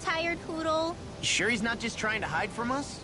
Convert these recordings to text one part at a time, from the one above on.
tired poodle. You sure he's not just trying to hide from us?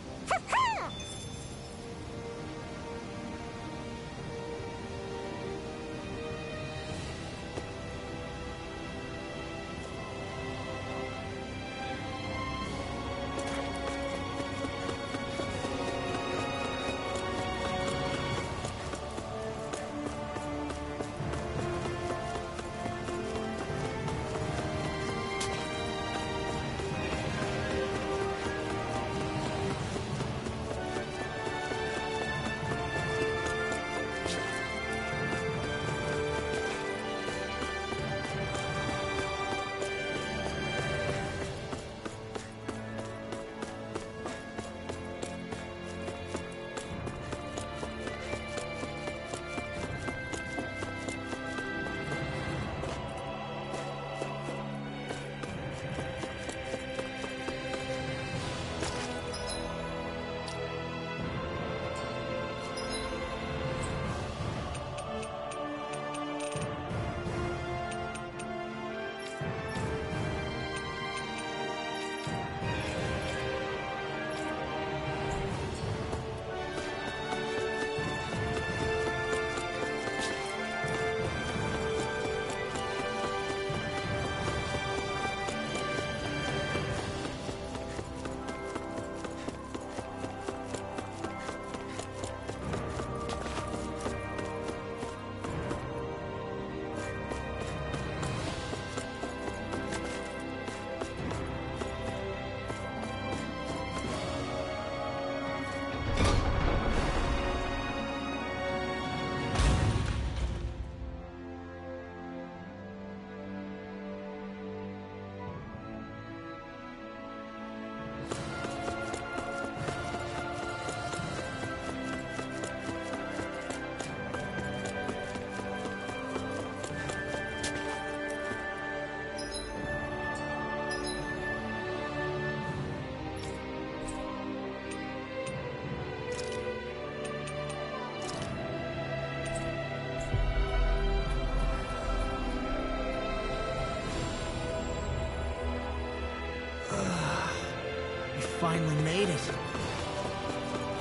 Finally made it.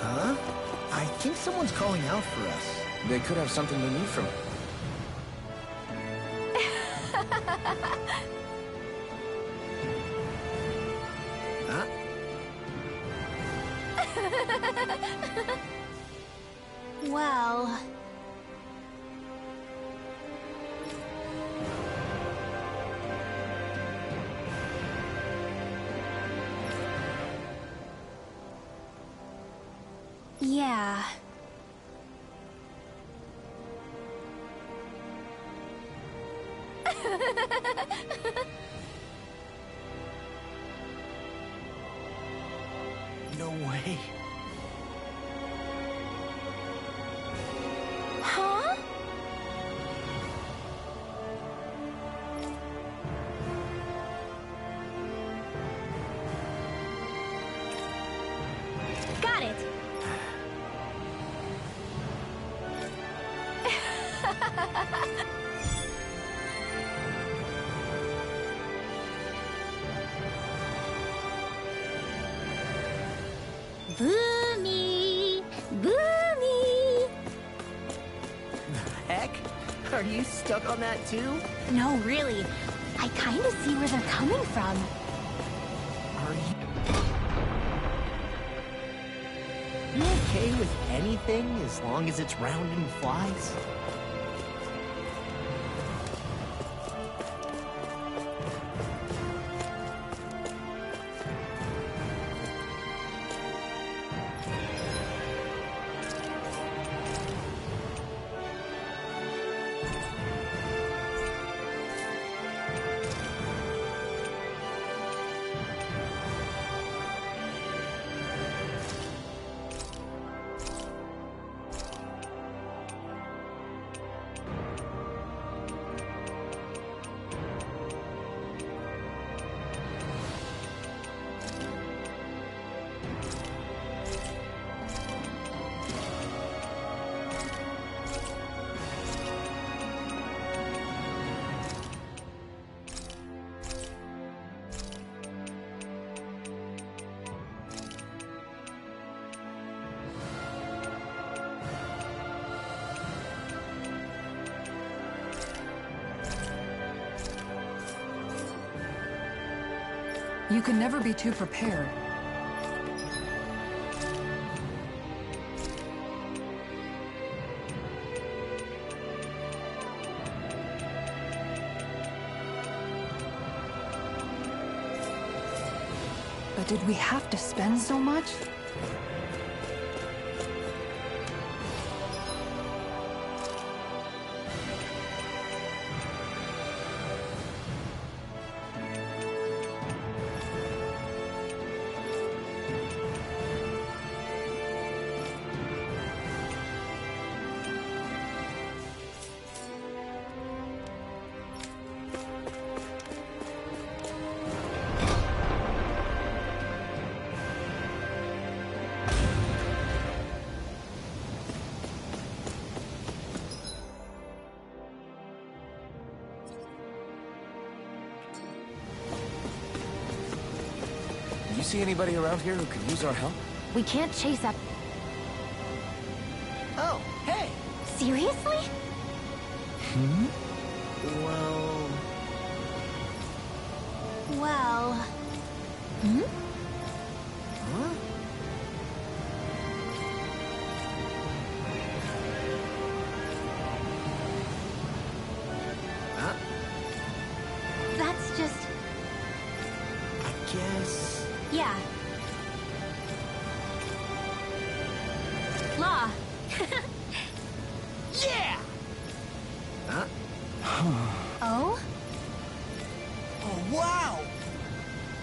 Huh? I think someone's calling out for us. They could have something they need from it. Huh? Well... yeah. No way. Huh? Got it. Boomy! Boomy! Heck? Are you stuck on that too? No, really. I kind of see where they're coming from. Are you okay with anything as long as it's round and flies? You can never be too prepared. But did we have to spend so much? You see anybody around here who could use our help? We can't chase up. Oh, hey! Seriously? Well... Well... Huh? That's just... I guess... Yeah. Law. Yeah! Huh? Oh? Oh, wow!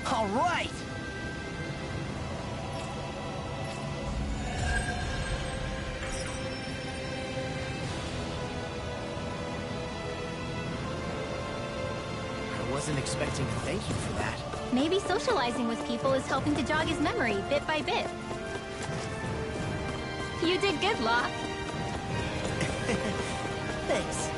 All right! I wasn't expecting a thank you for that. Maybe socializing with people is helping to jog his memory bit by bit. You did good, Law. Thanks.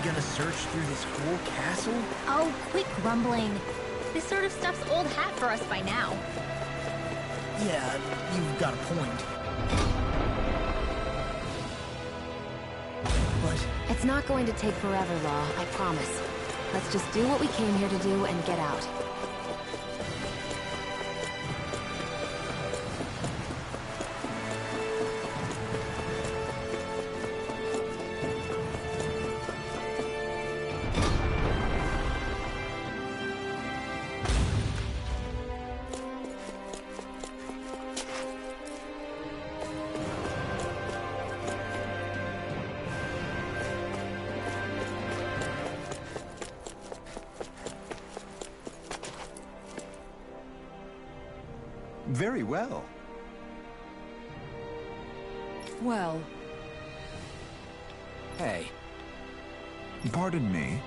Gonna search through this whole castle? Oh, quit grumbling. This sort of stuff's old hat for us by now. Yeah, you've got a point. But... It's not going to take forever, Law, I promise. Let's just do what we came here to do and get out. Very well. Well... Hey, Pardon me.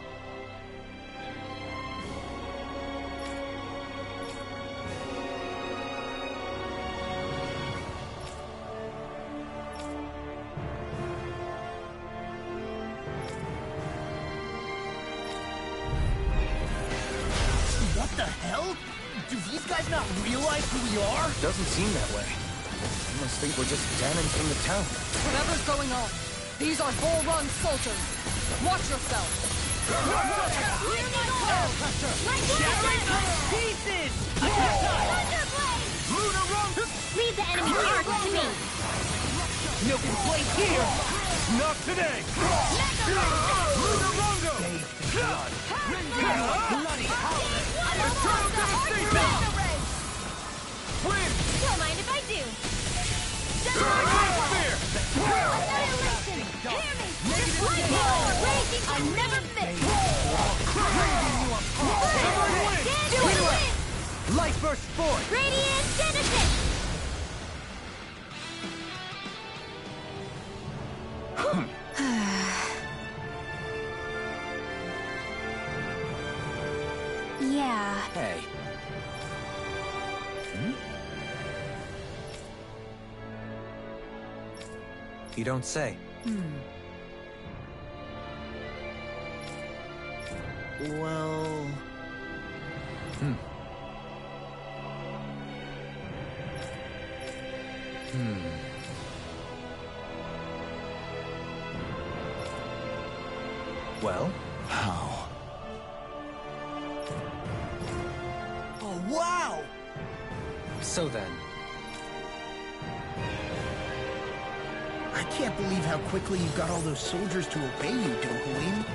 What the hell? Do these guys not realize who we are? doesn't seem that way. They must think we're just damons from the town. Whatever's going on, these are Bull Run soldiers. Watch yourself. Pieces! Leave the enemy cards to me. No place here! Not today! Lunarongo! Bloody hell! Don't mind if I do. Annihilation! Hear me! Just one more! Raging I never fit! Do it! Light Burst Sport! Radiant Genesis! Yeah. Hey. You don't say. Well... Well? How? Oh, wow! So then, I can't believe how quickly you got all those soldiers to obey you, Dohalim.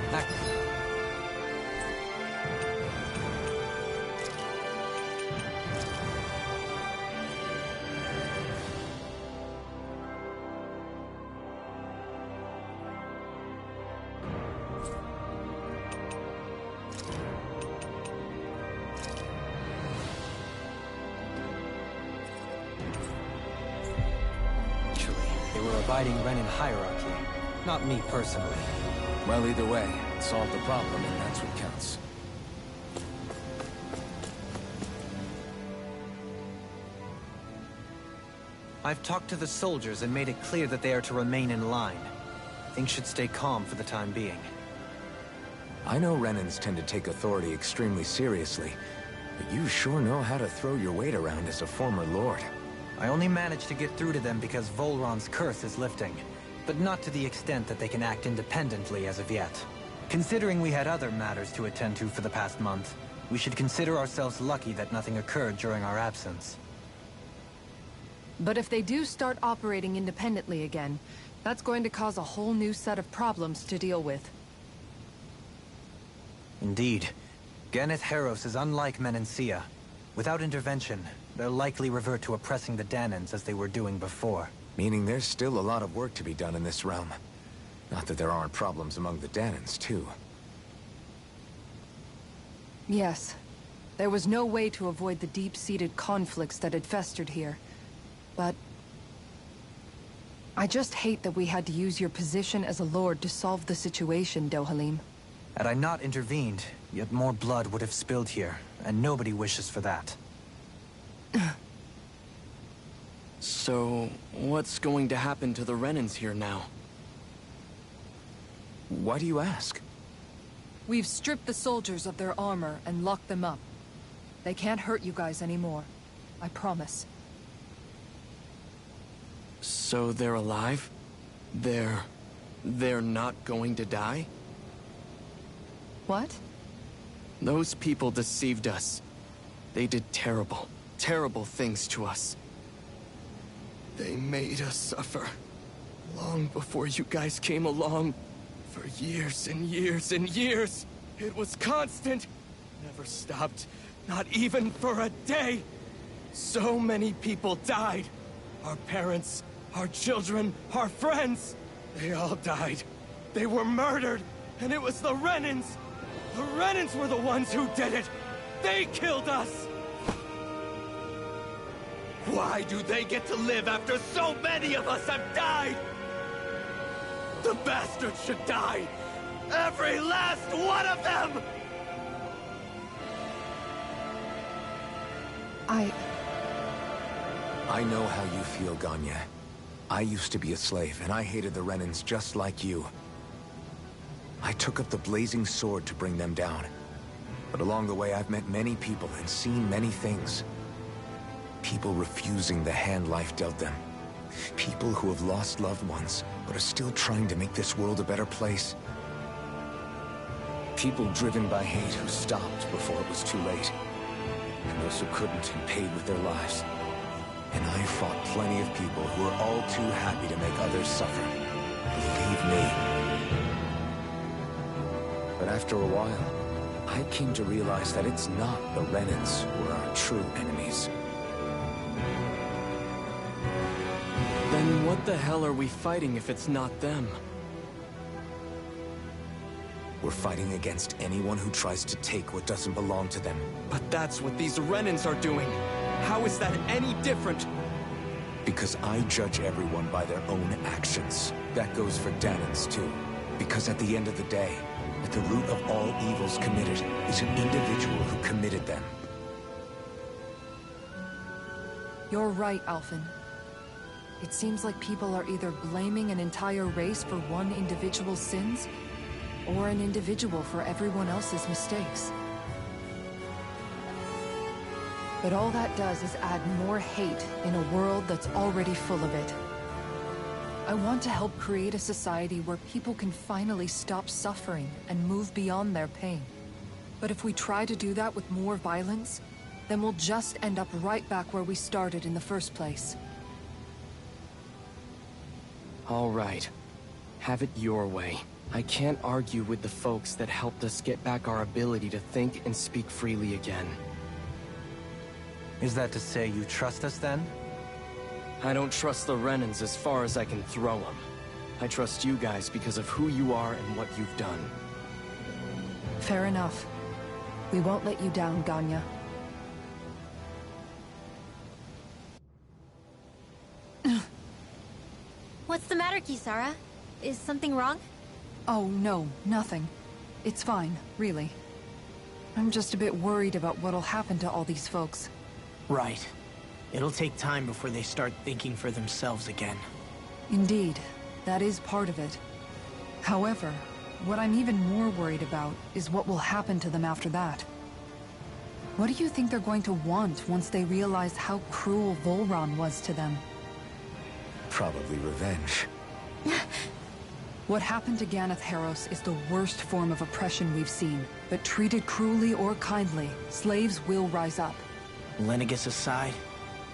They were abiding Renin hierarchy, not me personally. Well, either way, it solved the problem, and that's what counts. I've talked to the soldiers and made it clear that they are to remain in line. Things should stay calm for the time being. I know Renins tend to take authority extremely seriously, but you sure know how to throw your weight around as a former lord. I only managed to get through to them because Volron's curse is lifting, but not to the extent that they can act independently as of yet. Considering we had other matters to attend to for the past month, we should consider ourselves lucky that nothing occurred during our absence. But if they do start operating independently again, that's going to cause a whole new set of problems to deal with. Indeed. Ganeth Heros is unlike Menancia. Without intervention, they'll likely revert to oppressing the Danans as they were doing before. Meaning there's still a lot of work to be done in this realm. Not that there aren't problems among the Danans, too. Yes. There was no way to avoid the deep-seated conflicts that had festered here. But... I just hate that we had to use your position as a lord to solve the situation, Dohalim. Had I not intervened, yet more blood would have spilled here, and nobody wishes for that. So, what's going to happen to the Renins here now? Why do you ask? We've stripped the soldiers of their armor and locked them up. They can't hurt you guys anymore. I promise. So they're alive? They're not going to die? What? Those people deceived us. They did terrible, terrible things to us. They made us suffer. Long before you guys came along. For years and years and years. It was constant. Never stopped. Not even for a day. So many people died. Our parents, our children, our friends. They all died. They were murdered. And it was the Renins. The Renins were the ones who did it. They killed us. Why do they get to live after so many of us have died? The bastards should die! Every last one of them! I know how you feel, Ganya. I used to be a slave, and I hated the Renins just like you. I took up the blazing sword to bring them down. But along the way, I've met many people and seen many things. People refusing the hand life dealt them. People who have lost loved ones, but are still trying to make this world a better place. People driven by hate who stopped before it was too late. And those who couldn't and paid with their lives. And I fought plenty of people who were all too happy to make others suffer. Believe me. But after a while, I came to realize that it's not the Renins who are our true enemies. What the hell are we fighting if it's not them? We're fighting against anyone who tries to take what doesn't belong to them. But that's what these Renans are doing. How is that any different? Because I judge everyone by their own actions. That goes for Dahnans too. Because at the end of the day, at the root of all evils committed is an individual who committed them. You're right, Alphen. It seems like people are either blaming an entire race for one individual's sins, or an individual for everyone else's mistakes. But all that does is add more hate in a world that's already full of it. I want to help create a society where people can finally stop suffering and move beyond their pain. But if we try to do that with more violence, then we'll just end up right back where we started in the first place. All right. Have it your way. I can't argue with the folks that helped us get back our ability to think and speak freely again. Is that to say you trust us then? I don't trust the Renans as far as I can throw them. I trust you guys because of who you are and what you've done. Fair enough. We won't let you down, Ganya. What's the matter, Kisara? Is something wrong? Oh, no, nothing. It's fine, really. I'm just a bit worried about what'll happen to all these folks. Right. It'll take time before they start thinking for themselves again. Indeed, that is part of it. However, what I'm even more worried about is what will happen to them after that. What do you think they're going to want once they realize how cruel Volron was to them? Probably revenge. What happened to Ganath Haros is the worst form of oppression we've seen. But treated cruelly or kindly, slaves will rise up. Lenegis aside,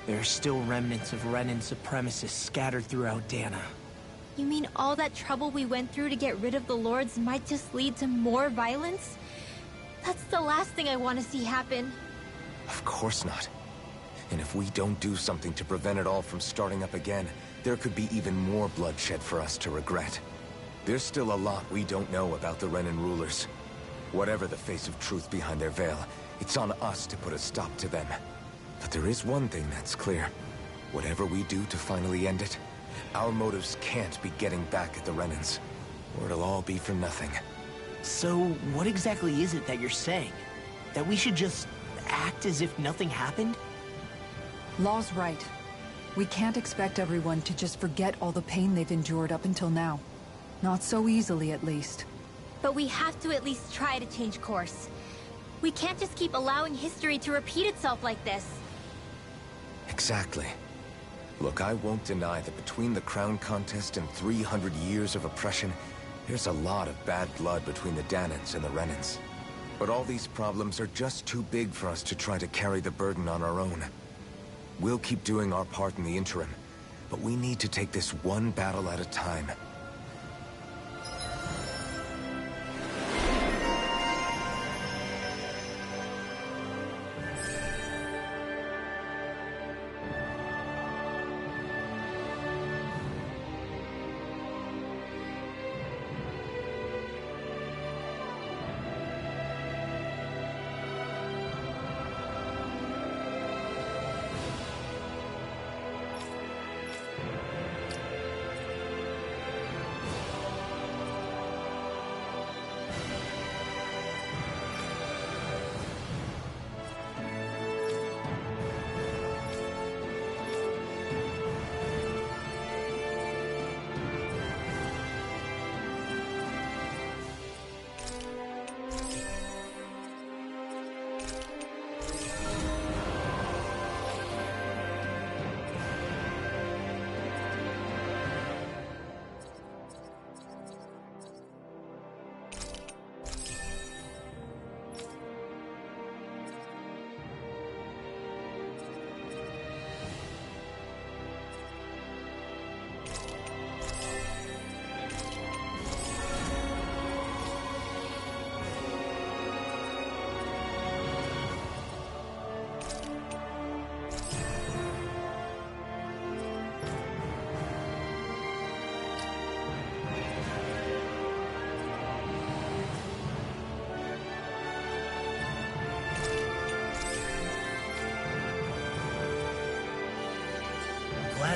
there are still remnants of Renan supremacists scattered throughout Dahna. You mean all that trouble we went through to get rid of the Lords might just lead to more violence? That's the last thing I want to see happen. Of course not. And if we don't do something to prevent it all from starting up again, there could be even more bloodshed for us to regret. There's still a lot we don't know about the Renan rulers. Whatever the face of truth behind their veil, it's on us to put a stop to them. But there is one thing that's clear. Whatever we do to finally end it, our motives can't be getting back at the Renans, or it'll all be for nothing. So, what exactly is it that you're saying? That we should just act as if nothing happened? Law's right. We can't expect everyone to just forget all the pain they've endured up until now. Not so easily, at least. But we have to at least try to change course. We can't just keep allowing history to repeat itself like this. Exactly. Look, I won't deny that between the crown contest and 300 years of oppression, there's a lot of bad blood between the Dahnans and the Renans. But all these problems are just too big for us to try to carry the burden on our own. We'll keep doing our part in the interim, but we need to take this one battle at a time.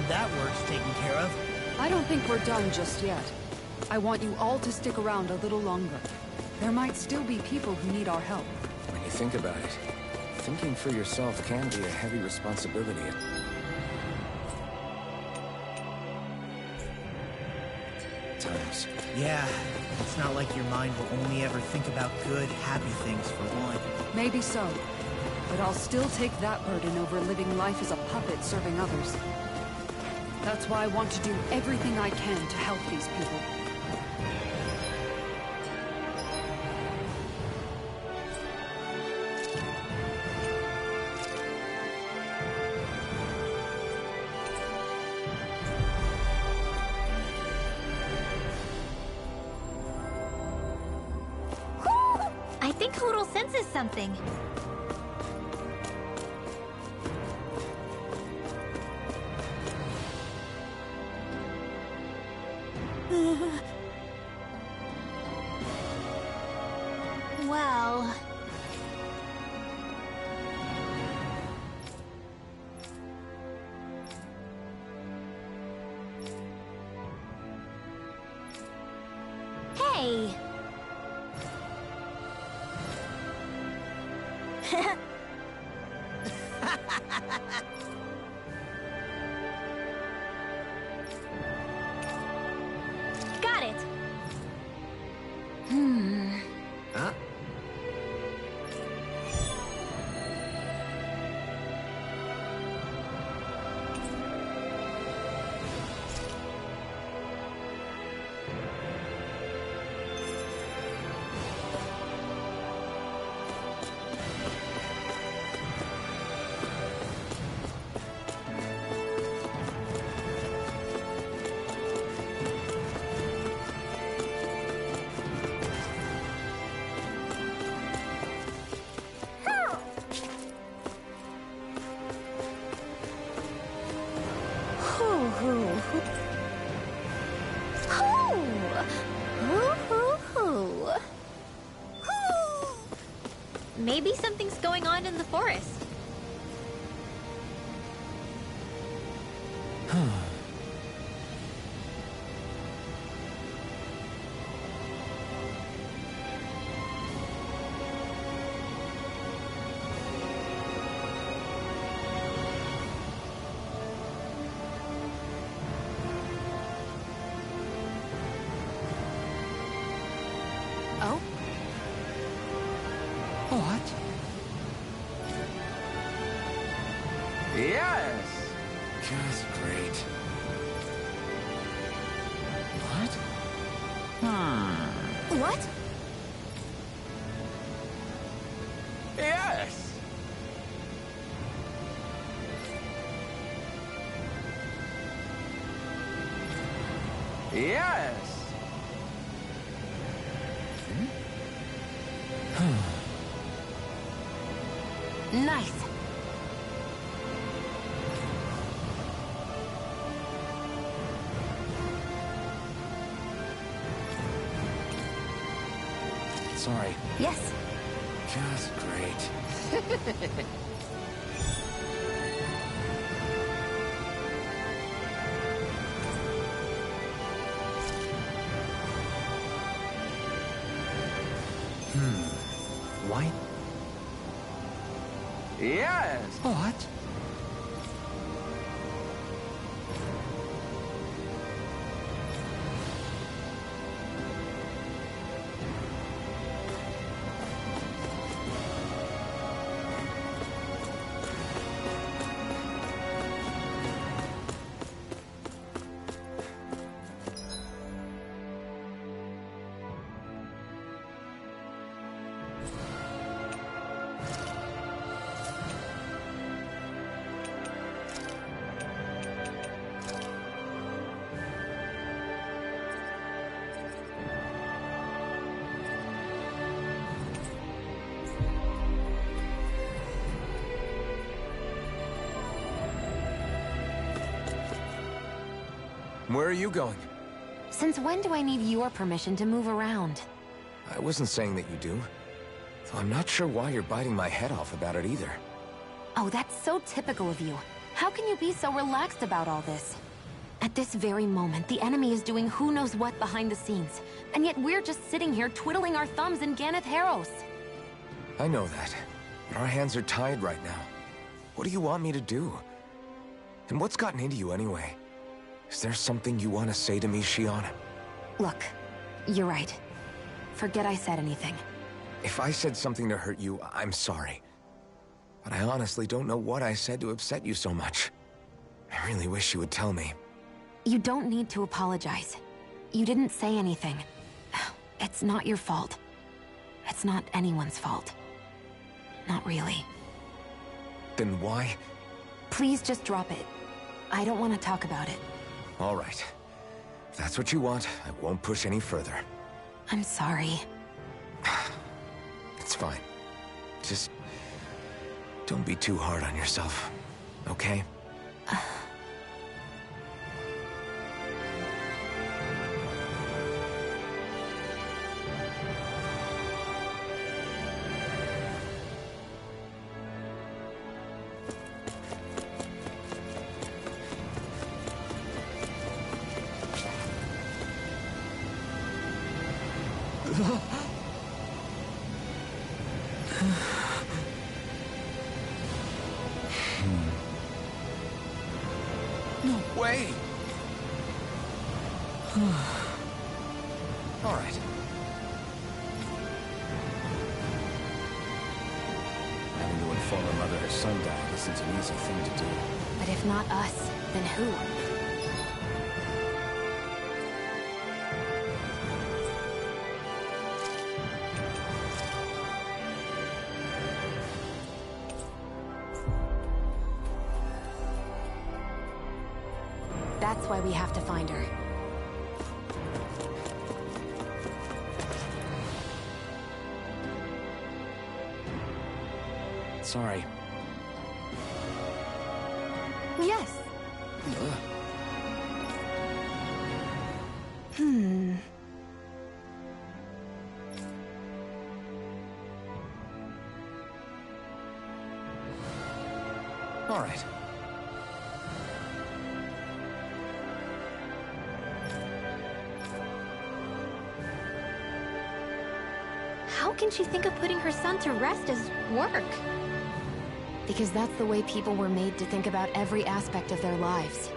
glad that work's taken care of. I don't think we're done just yet. I want you all to stick around a little longer. There might still be people who need our help. When you think about it, thinking for yourself can be a heavy responsibility. Times. Yeah, it's not like your mind will only ever think about good, happy things for one. Maybe so. But I'll still take that burden over living life as a puppet serving others. That's why I want to do everything I can to help these people. I think Hootle senses something. Well... Hey! Got it! Huh? Maybe something's going on in the forest. Oh? What? Yes! Just great. What? What? Yes! Yes! Nice. Sorry. Yes. Just great. Why? Yes! What? Where are you going? Since when do I need your permission to move around? I wasn't saying that you do. Though I'm not sure why you're biting my head off about it either. Oh, that's so typical of you. How can you be so relaxed about all this? At this very moment, the enemy is doing who knows what behind the scenes. And yet we're just sitting here twiddling our thumbs in Ganath Haros. I know that. But our hands are tied right now. What do you want me to do? And what's gotten into you anyway? Is there something you want to say to me, Shionne? Look, you're right. Forget I said anything. If I said something to hurt you, I'm sorry. But I honestly don't know what I said to upset you so much. I really wish you would tell me. You don't need to apologize. You didn't say anything. It's not your fault. It's not anyone's fault. Not really. Then why? Please just drop it. I don't want to talk about it. All right. If that's what you want, I won't push any further. I'm sorry. It's fine. Just don't be too hard on yourself, okay? No way! All right. Having to inform her mother her son died isn't an easy thing to do. But if not us, then who? That's why we have to find her. Sorry. Yes. All right. How can she think of putting her son to rest as work? Because that's the way people were made to think about every aspect of their lives.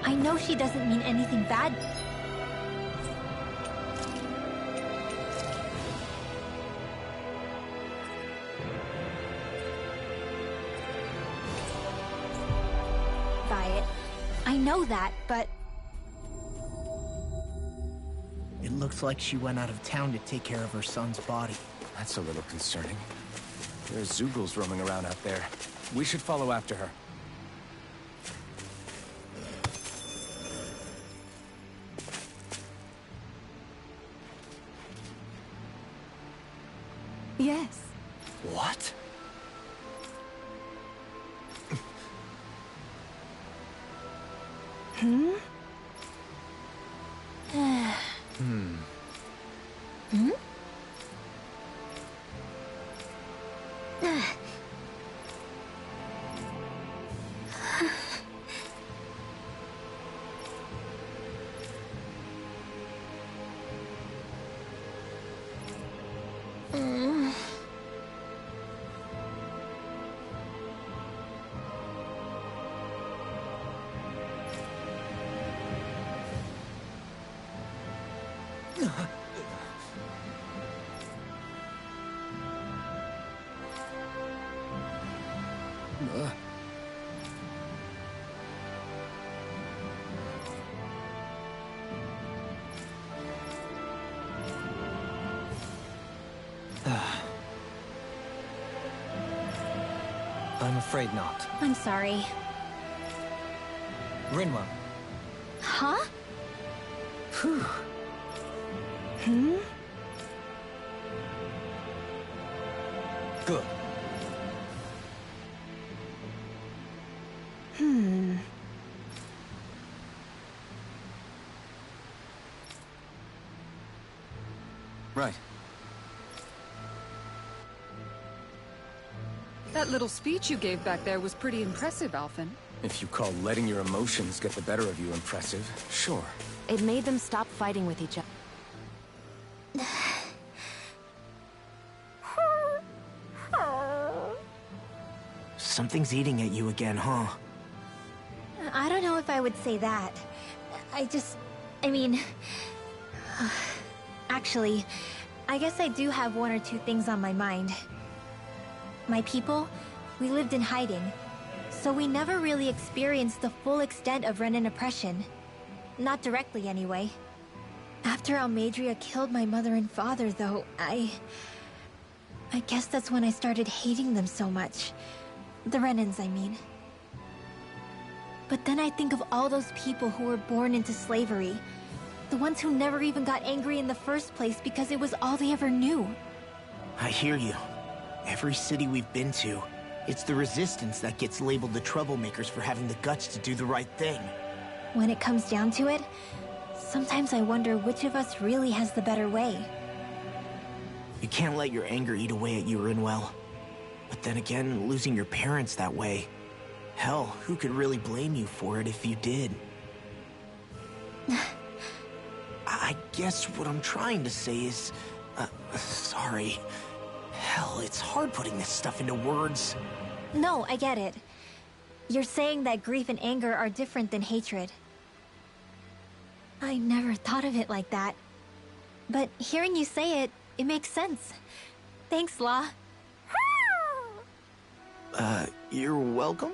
I know she doesn't mean anything bad. By it. I know that, but It looks like she went out of town to take care of her son's body. That's a little concerning. There's Zeugles roaming around out there. We should follow after her. Yes. What? I'm afraid not. I'm sorry. Rinwa, Huh? good. Right. That little speech you gave back there was pretty impressive, Alphen. If you call letting your emotions get the better of you impressive, sure. It made them stop fighting with each other. Something's eating at you again, huh? I don't know if I would say that. I mean... Actually, I guess I do have one or two things on my mind. My people, we lived in hiding, so we never really experienced the full extent of Renan oppression. Not directly, anyway. After Almeidrea killed my mother and father, though, I guess that's when I started hating them so much. The Renans, I mean. But then I think of all those people who were born into slavery. The ones who never even got angry in the first place because it was all they ever knew. I hear you. Every city we've been to, it's the Resistance that gets labeled the troublemakers for having the guts to do the right thing. When it comes down to it, sometimes I wonder which of us really has the better way. You can't let your anger eat away at you, Rinwell. But then again, losing your parents that way... Hell, who could really blame you for it if you did? I guess what I'm trying to say is... sorry. Hell, it's hard putting this stuff into words. No, I get it. You're saying that grief and anger are different than hatred. I never thought of it like that. But hearing you say it, it makes sense. Thanks, Law. You're welcome?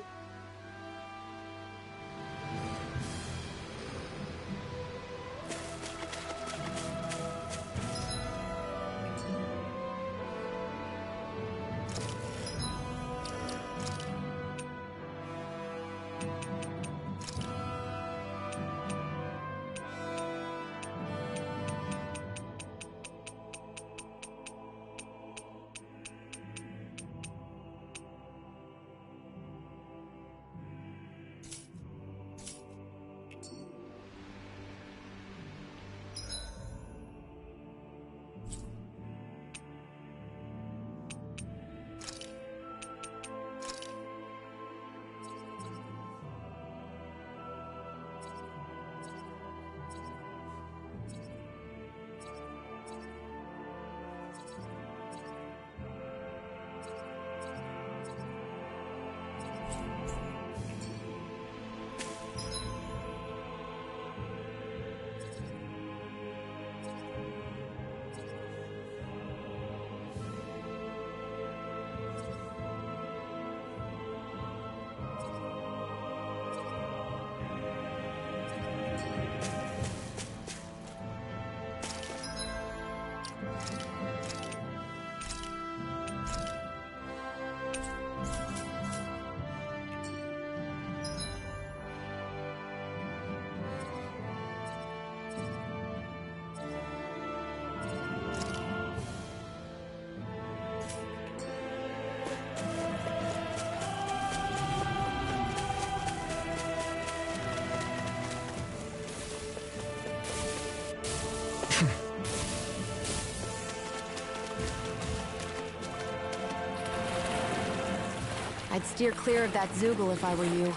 I'd steer clear of that Zoogle if I were you.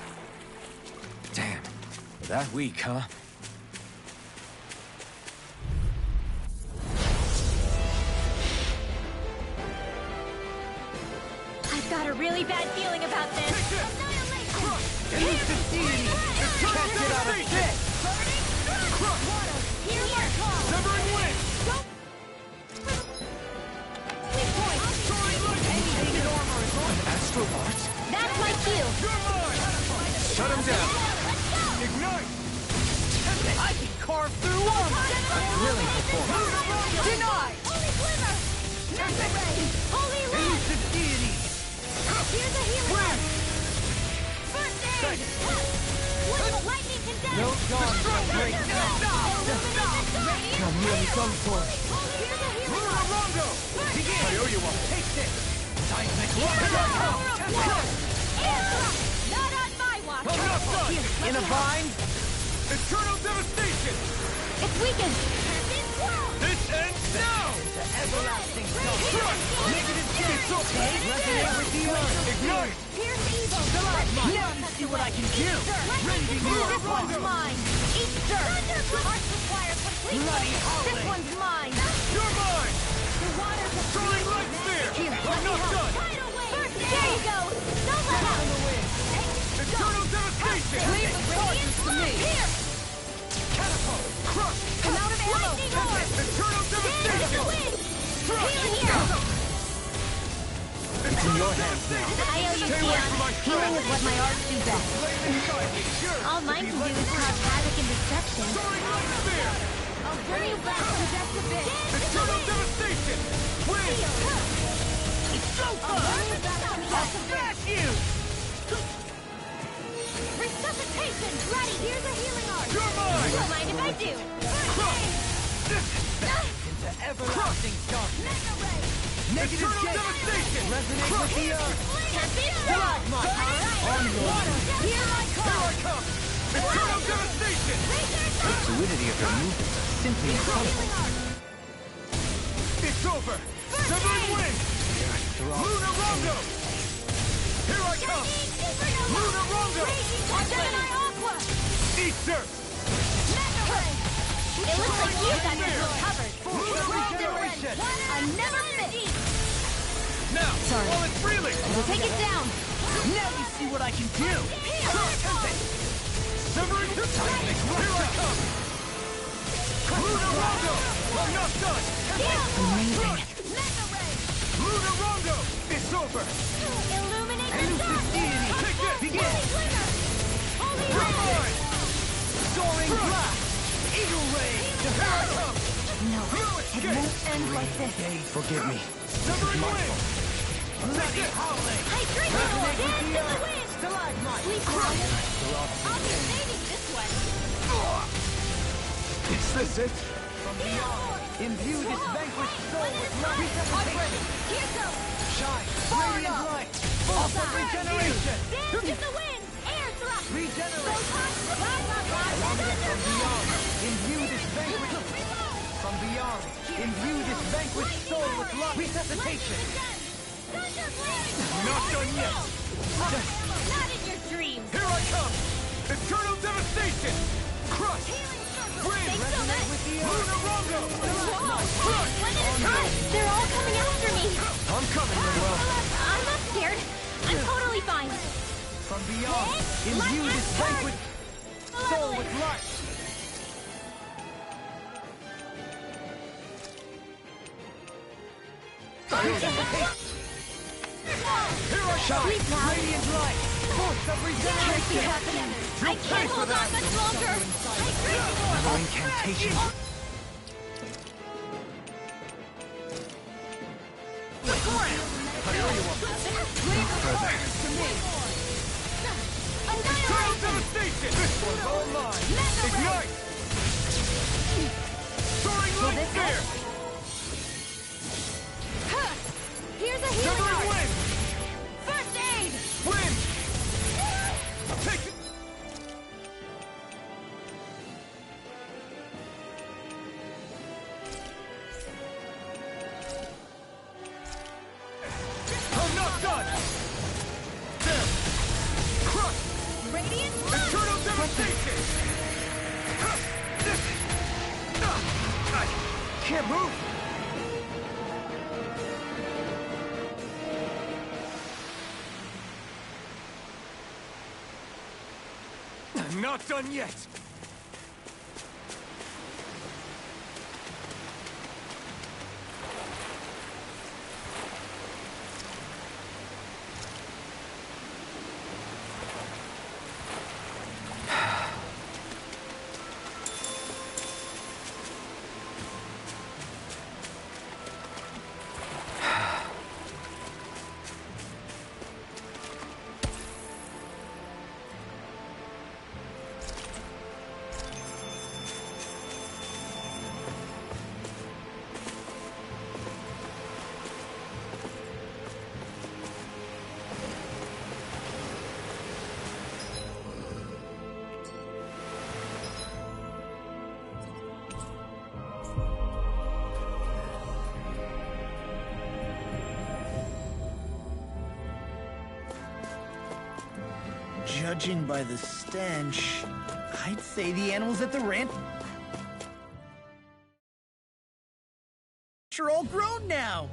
Damn. That weak, huh? I've got a really bad feeling about this. Use the deity! Can't get out of it! Severing wind! Astral Arts? That's my cue. Shut him down! Ignite! I can carve through armor! Brilliant performance. Denied! Holy Red! Use the deity! Here's a healing! First aid! Lightning condemned! No dawn shall break Come really come for it. Here's a healing! Rondo! Begin! I owe you one. Take this! Seismic Not on my watch! I'm not done! In a bind? Eternal devastation! It's weakened! This ends now! Everlasting Crush! Negative It's okay! Resonate with the earth! Ignite! Pierce evil! Now you see what I can do! Raging This Roar! one's mine! Eat dirt! Arts require complete Bloody focus. howling. This one's mine! You're mine! The waters of Soaring Light Spear! Here, I'm let me not help. done! First, there you go! Don't let up! Eternal Devastation! Leave the charges to me! Here! Catapult! Crush! I'm out of ammo! Eternal Devastation! Healing here! It's in your hands now! I owe you, Stay away Tion. from my Healing is what my arts do best. Blazing Strike! Sure! All mine can do is cause havoc and destruction. Soaring Light Spear! I'll bring you back to death a bit! Eternal Devastation! Win! I'll Smash you! Resuscitation! Ready! Here's a healing art! You're mine! Don't mind if I do. Crush! Into everlasting darkness. Mega ray! Negative Eternal gate. Devastation! Resonate with the earth. Can't be Stalagmite! Onward! Here I Here come! I come! Eternal Devastation! The fluidity of your movement is simply incredible. It's over! Severing Wind! Lunar Rondo! Here I come! Lunar Rondo! Gemini Aqua! Eat dirt! Mega ray! It looks like you got this one covered. Lunar Regeneration! I never miss! Now, Sorry. while it's reeling! We'll take it down! Now you see what I can do! Severing Titan! Here I come! Lunar Rondo! I'm not done! Amazing! Mega ray! Lunar Rondo! It's over! Illuminate the Elusive dark! deity! Take this! Begin! Holy You're ray! mine! Soaring Blast! Eagle Ray! Here I come! No, No it escape! won't end like this. Forgive me. Severing Wind! Bloody howling! Hydration ore! Dance in the wind! Stalagmite! Sleep well. I'll be saving this one. Is this it? From beyond! Imbue this vanquished soul with light! I'm ready. Here goes. Shine! Far Radiant enough. light! Offer Bullseye. regeneration! Dance in the wind. Air thrust. Regenerate! From beyond! Imbue this vanquished... From beyond! Imbue this vanquished soul with light! Resuscitation! Not done yet! Not in your dreams. Here I come! Eternal Devastation! Crush! Wind! Resonate with the earth! Lunar Rondo! Crush! When it is time. They're all coming after me. I'm coming, Manuel! I'm not scared. I'm totally fine. From beyond! Imbue this vanquished soul with light! Here I shine! Radiant light! Force of regeneration! I can't hold on much longer. Another incantation. Eternal Devastation! This one's all mine! Ignite! Soaring Light Spear! Here's a healing Severing art. Wind! First aid. Wind! Take it! I'm not done! There! Crush! Radiant blood. Eternal Devastation! I can't move! I'm not done yet! Judging by the stench, I'd say the animals at the ranch are all grown now.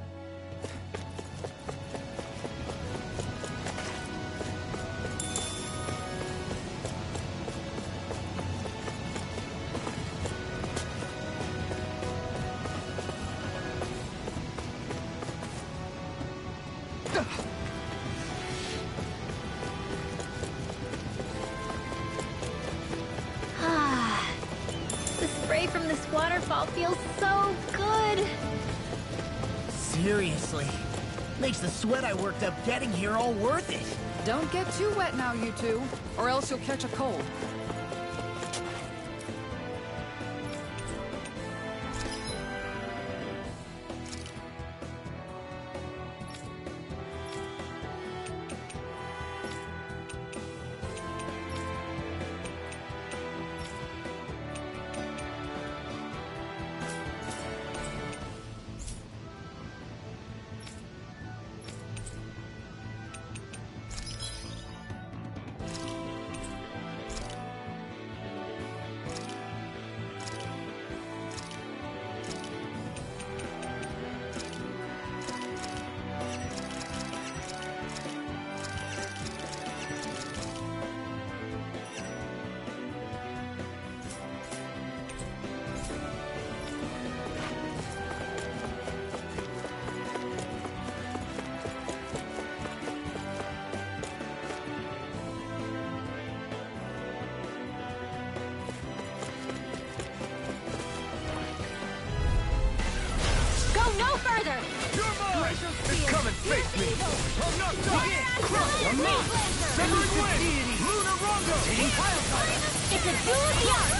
From this waterfall feels so good. Seriously. Makes the sweat I worked up getting here all worth it. Don't get too wet now, you two, or else you'll catch a cold. Face me! I'm knocked out! Crush on me! Severing Wing! Lunar Rondo! It's a duel beyond!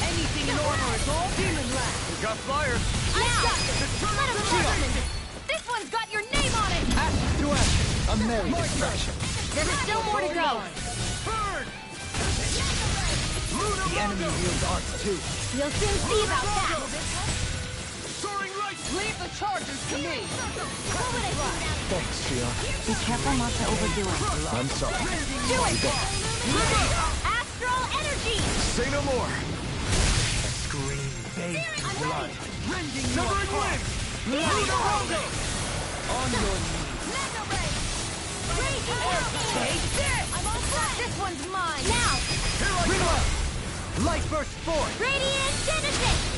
Anything in order is all demon land! We got flyers! Now! Let him learn! This one's got your name on it! Action to action! A merry distraction. There's still more to go! Burn! The enemy wields arts too. We'll soon see about that! Soaring right! Leave the charges to me! What would I do now? Thanks, Shia. Be careful not to overdo it. I'm sorry. Do it! Astral energy! Say no more! A scream bathed in blood. Rending Severing Wing! Lunar Rondo! On your knees. Mega Ray! Raging Hurricane! I'm all set! This one's mine! Now! Ring up! Light burst forth! Radiant Genesis!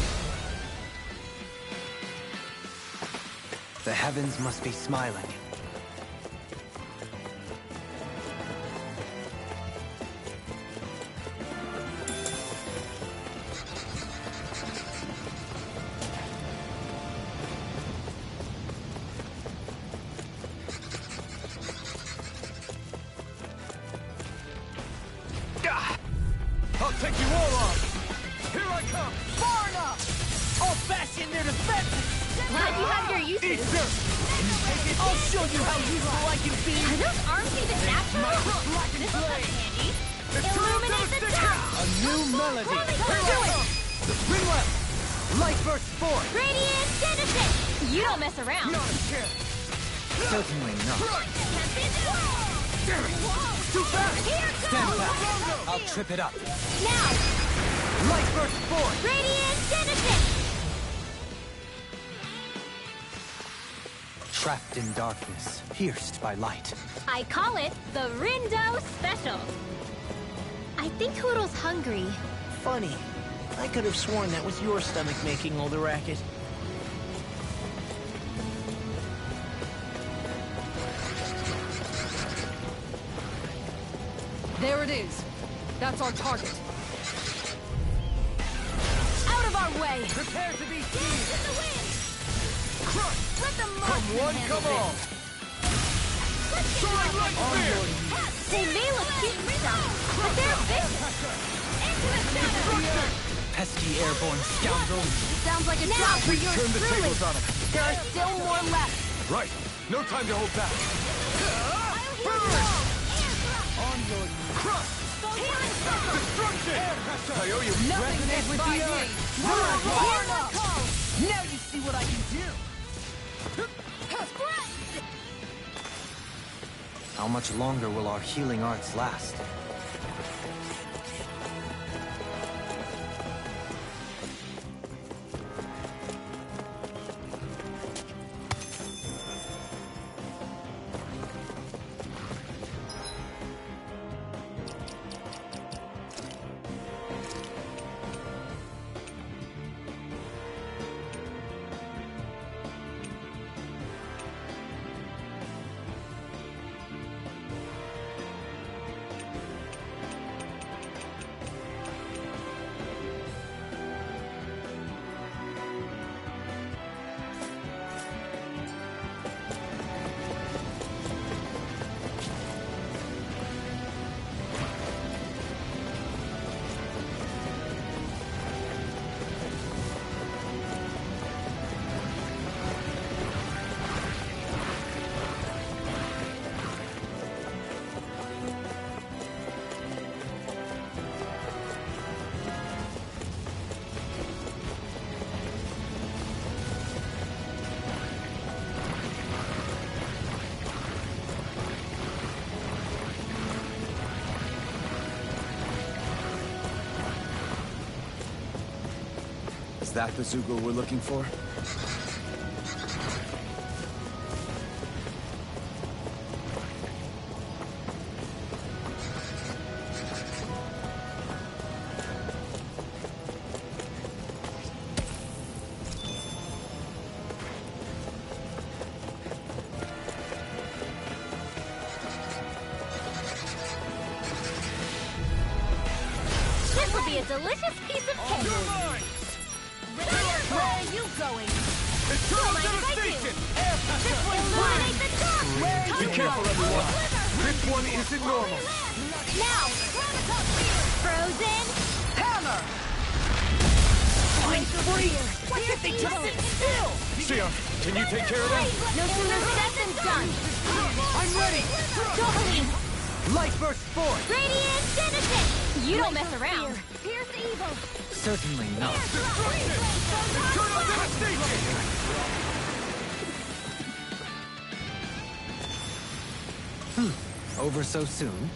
The heavens must be smiling. I'll take you all on! Here I come! Far enough! I'll bash in their defenses! Glad you have your Eat uses. this! I'll show you how useful I can be! Are those arms even natural? This will come in handy. Illuminate the top! A new melody. Do it! Ring left! Light burst forth! Radiant Genesis! You don't mess around. Not a chance! Certainly not. Damn it! Too fast! Here Stand goes! back. I'll trip it up. Now! Light burst forth! Radiant Genesis! Trapped in darkness, pierced by light. I call it the Rindo Special. I think Hoodle's hungry. Funny. I could have sworn that was your stomach making all the racket. There it is. That's our target. Out of our way! Prepare to be Dance in the wind! crushed! Let the Come marksman one, handle come all! this. Let's get Soaring going. right spear! They may look cute and stuff, but they're vicious! Into the shadow! Pesky airborne scoundrel. Sounds like a job for yours Turn the truly! tables on him! There are still more left! Right! No time to hold back! On your Crush! Destruction! I owe you Nothing gets by me! Now you see what I can do! How much longer will our healing arts last? Is that the Zeugle we're looking for? This will be a delicious piece of cake. You're mine! Where are you going? Eternal devastation! This will illuminate the dark! Be careful, everyone! This one isn't normal! Now! Frozen hammer! I'm free! Why can't they just sit still? Sia, can you take care of them? No sooner said than done! I'm ready! Doubling! Light burst forth! Radiant Genesis! You don't mess around! Here's evil! Certainly not. Eternal devastation! Over so soon?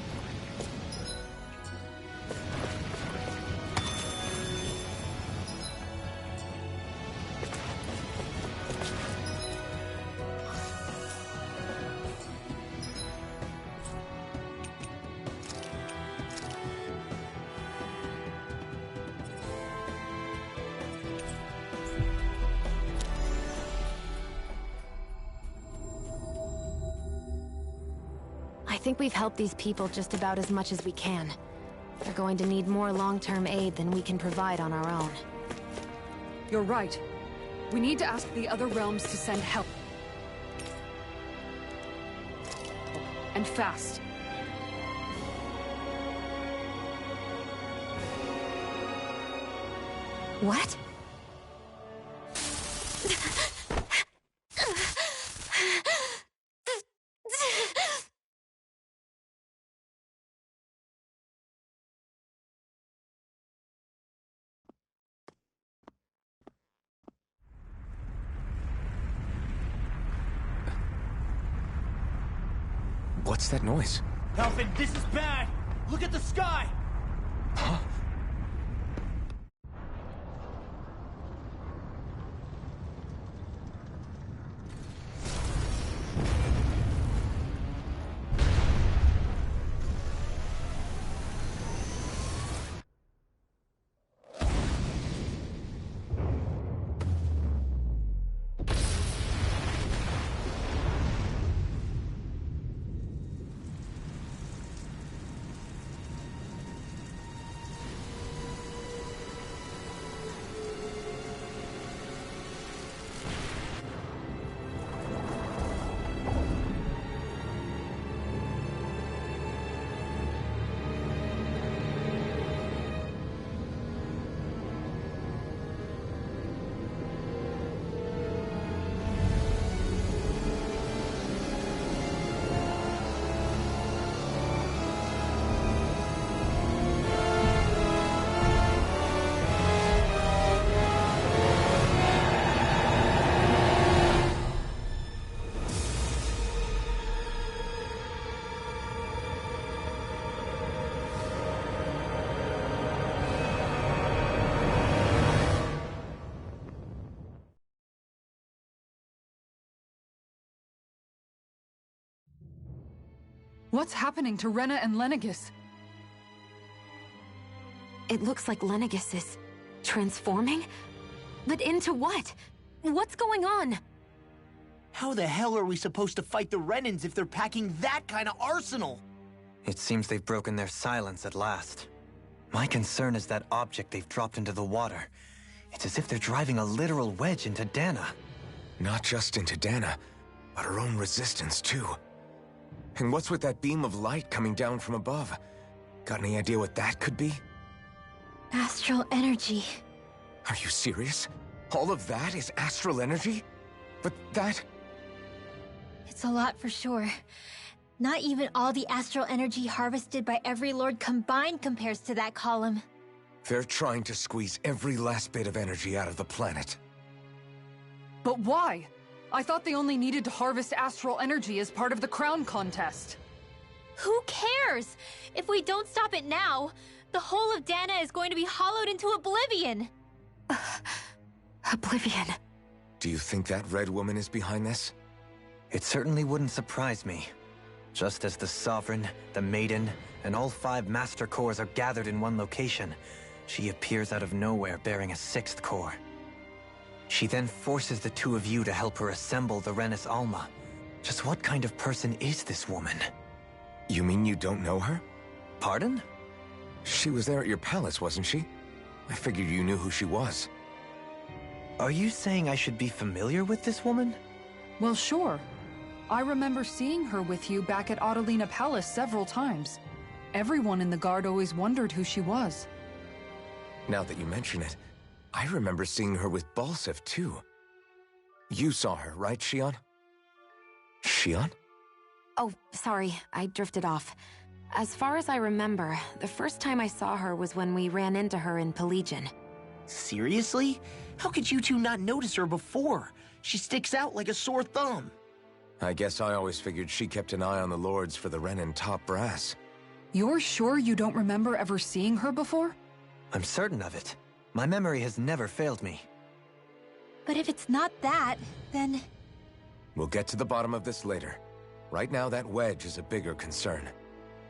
I think we've helped these people just about as much as we can. They're going to need more long-term aid than we can provide on our own. You're right. We need to ask the other realms to send help. And fast. What? What's that noise? Alvin, this is bad! Look at the sky! Huh? What's happening to Rena and Lenegis? It looks like Lenegis is transforming? But into what? What's going on? How the hell are we supposed to fight the Renans if they're packing that kind of arsenal? It seems they've broken their silence at last. My concern is that object they've dropped into the water. It's as if they're driving a literal wedge into Dana. Not just into Dana, but her own resistance too. And what's with that beam of light coming down from above? Got any idea what that could be? Astral energy. Are you serious? All of that is astral energy? But that... It's a lot for sure. Not even all the astral energy harvested by every lord combined compares to that column. They're trying to squeeze every last bit of energy out of the planet. But why? I thought they only needed to harvest astral energy as part of the crown contest. Who cares? If we don't stop it now, the whole of Dana is going to be hollowed into oblivion. Oblivion. Do you think that red woman is behind this? It certainly wouldn't surprise me. Just as the Sovereign, the Maiden, and all 5 Master Cores are gathered in one location, she appears out of nowhere bearing a 6th core. She then forces the 2 of you to help her assemble the Renis Alma. Just what kind of person is this woman? You mean you don't know her? Pardon? She was there at your palace, wasn't she? I figured you knew who she was. Are you saying I should be familiar with this woman? Well, sure. I remember seeing her with you back at Adelina Palace several times. Everyone in the guard always wondered who she was. Now that you mention it, I remember seeing her with Balseph, too. You saw her, right, Xion? Xion? Oh, sorry, I drifted off. As far as I remember, the first time I saw her was when we ran into her in Pelegion. Seriously? How could you two not notice her before? She sticks out like a sore thumb. I guess I always figured she kept an eye on the lords for the Renan top brass. You're sure you don't remember ever seeing her before? I'm certain of it. My memory has never failed me. But if it's not that, then... We'll get to the bottom of this later. Right now, that wedge is a bigger concern.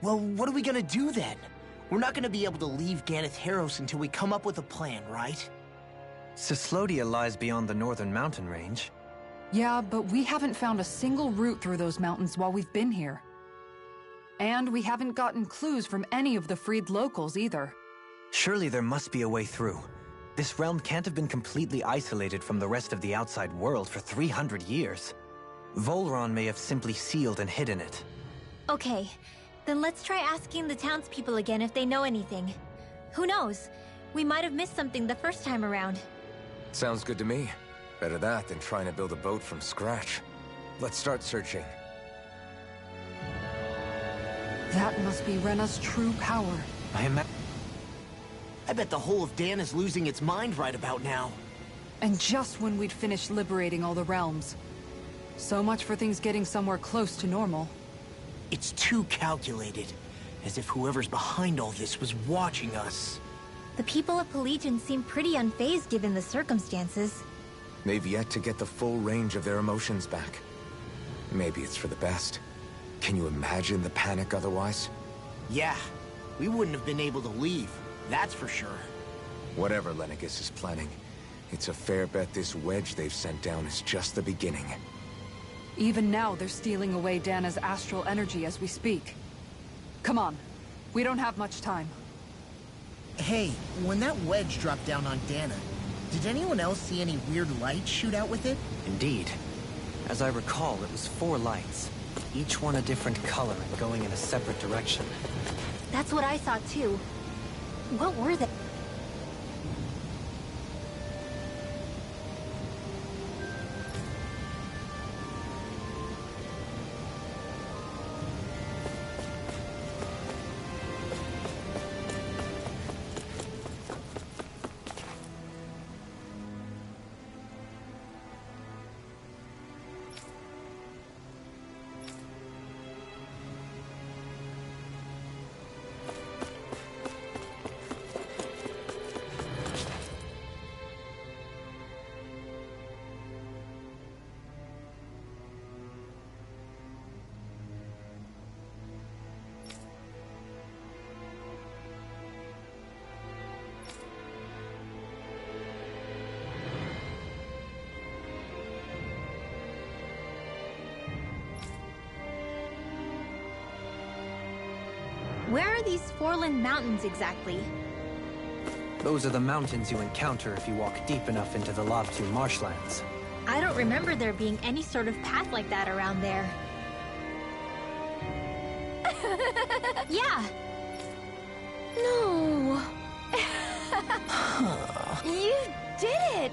Well, what are we gonna do then? We're not gonna be able to leave Ganath Haros until we come up with a plan, right? Cyslodia lies beyond the northern mountain range. Yeah, but we haven't found a single route through those mountains while we've been here. And we haven't gotten clues from any of the freed locals either. Surely there must be a way through. This realm can't have been completely isolated from the rest of the outside world for 300 years. Volron may have simply sealed and hidden it. Okay, then let's try asking the townspeople again if they know anything. Who knows? We might have missed something the first time around. Sounds good to me. Better that than trying to build a boat from scratch. Let's start searching. That must be Rena's true power. I bet the whole of Dana's losing its mind right about now. And just when we'd finished liberating all the realms. So much for things getting somewhere close to normal. It's too calculated. As if whoever's behind all this was watching us. The people of Pelegion seem pretty unfazed given the circumstances. They've yet to get the full range of their emotions back. Maybe it's for the best. Can you imagine the panic otherwise? Yeah, we wouldn't have been able to leave, that's for sure. Whatever Lenegis is planning, it's a fair bet this wedge they've sent down is just the beginning. Even now, they're stealing away Dana's astral energy as we speak. Come on, we don't have much time. Hey, when that wedge dropped down on Dana, did anyone else see any weird lights shoot out with it? Indeed. As I recall, it was 4 lights, each one a different color and going in a separate direction. That's what I saw too. What were they? are these Forland Mountains exactly? Those are the mountains you encounter if you walk deep enough into the Lavtu marshlands. I don't remember there being any sort of path like that around there. Yeah. No. You did it!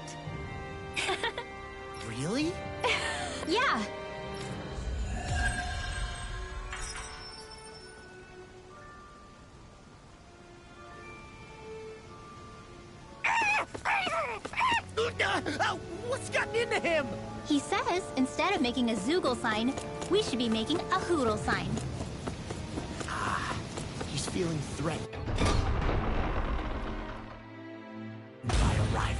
Really? Yeah. What's gotten into him? He says, instead of making a Zoogle sign, we should be making a Hoodle sign. He's feeling threatened by a rival.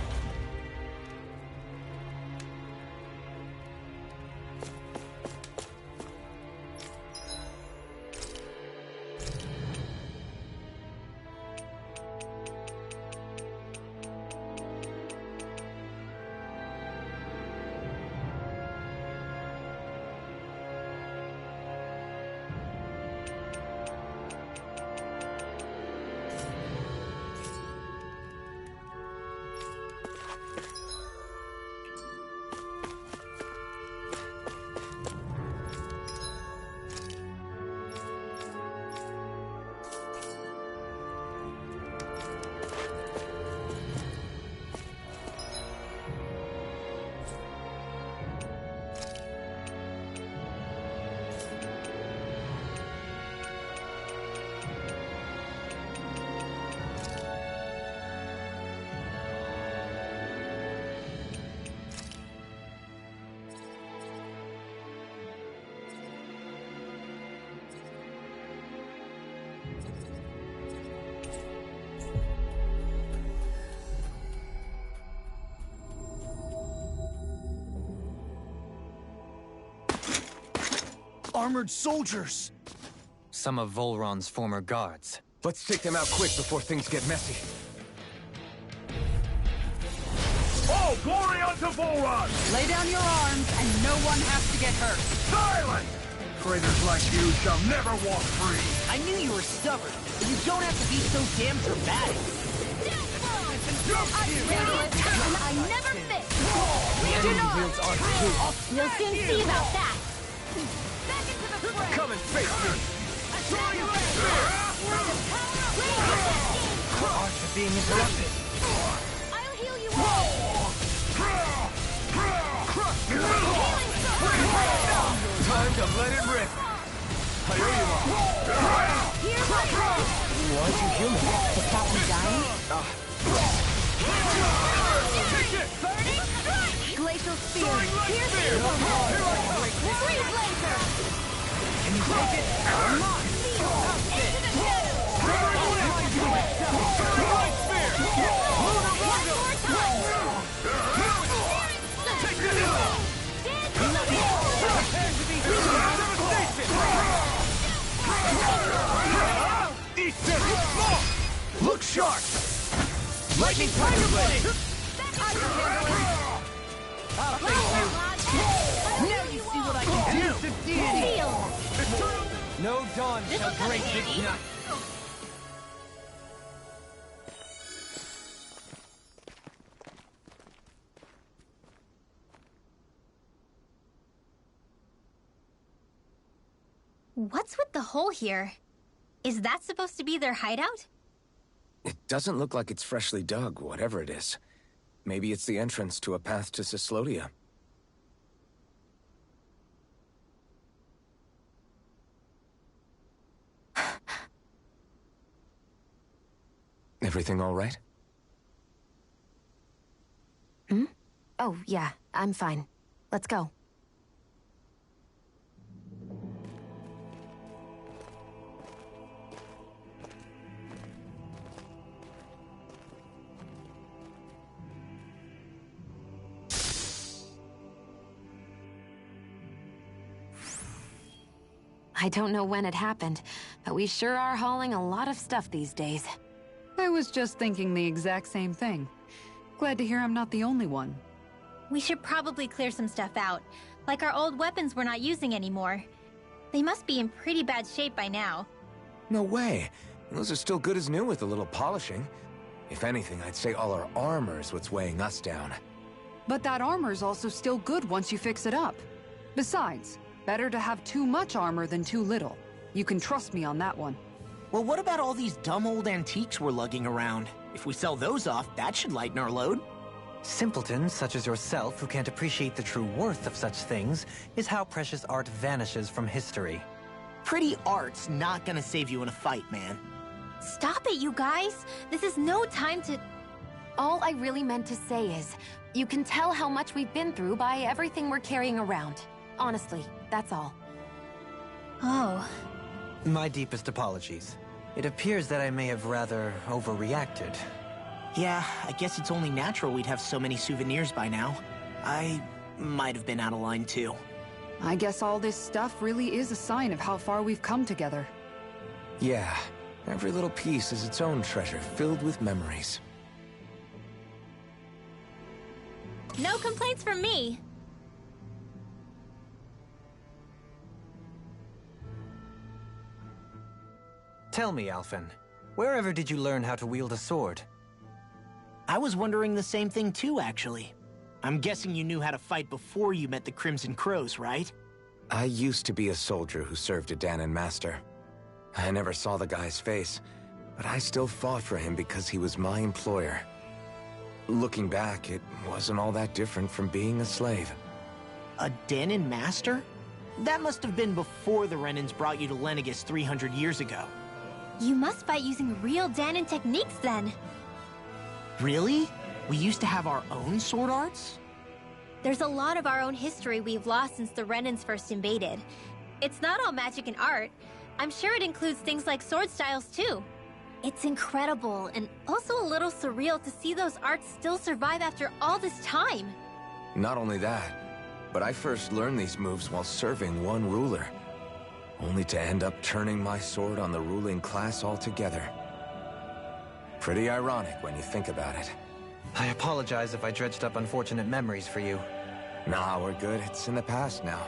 Armored soldiers! Some of Volron's former guards. Let's take them out quick before things get messy. All glory unto Volron! Lay down your arms, and no one has to get hurt. Silence! Traitors like you shall never walk free! I knew you were stubborn, but you don't have to be so damn dramatic. I never fit! Do not! We'll soon see about that. Back into the fray! Come and face me! The art of being interrupted. I'll heal you all! Time to let it rip! Here's my call! Aren't you human? To stop me dying? Burning strike! Glacial spear. Here's the evil blow! Freeze laser! Can you take it? Into the shadows! One more time! Look sharp! Lightning Tiger Blade! Now you see what I can do! No dawn shall break this night. What's with the hole here? Is that supposed to be their hideout? It doesn't look like it's freshly dug, whatever it is. Maybe it's the entrance to a path to Cyslodia. Everything all right? Hmm? Oh, yeah, I'm fine. Let's go. I don't know when it happened, but we sure are hauling a lot of stuff these days. I was just thinking the exact same thing. Glad to hear I'm not the only one. We should probably clear some stuff out, like our old weapons we're not using anymore. They must be in pretty bad shape by now. No way. Those are still good as new with a little polishing. If anything, I'd say all our armor's what's weighing us down. But that armor's also still good once you fix it up. Besides, better to have too much armor than too little. You can trust me on that one. Well, what about all these dumb old antiques we're lugging around? If we sell those off, that should lighten our load. Simpletons such as yourself who can't appreciate the true worth of such things is how precious art vanishes from history. Pretty art's not gonna save you in a fight, man. Stop it, you guys! This is no time to... All I really meant to say is, you can tell how much we've been through by everything we're carrying around. Honestly, that's all. Oh. My deepest apologies. It appears that I may have rather overreacted. Yeah, I guess it's only natural we'd have so many souvenirs by now. I might have been out of line too. I guess all this stuff really is a sign of how far we've come together. Yeah, every little piece is its own treasure, filled with memories. No complaints from me! Tell me, Alphen, wherever did you learn how to wield a sword? I was wondering the same thing too, actually. I'm guessing you knew how to fight before you met the Crimson Crows, right? I used to be a soldier who served a Dahnan master. I never saw the guy's face, but I still fought for him because he was my employer. Looking back, it wasn't all that different from being a slave. A Dahnan master? That must have been before the Renans brought you to Lenegis 300 years ago. You must fight using real Dahnan techniques then. Really? We used to have our own sword arts? There's a lot of our own history we've lost since the Renans first invaded. It's not all magic and art. I'm sure it includes things like sword styles too. It's incredible and also a little surreal to see those arts still survive after all this time. Not only that, but I first learned these moves while serving one ruler, only to end up turning my sword on the ruling class altogether. Pretty ironic when you think about it. I apologize if I dredged up unfortunate memories for you. Nah, we're good. It's in the past now.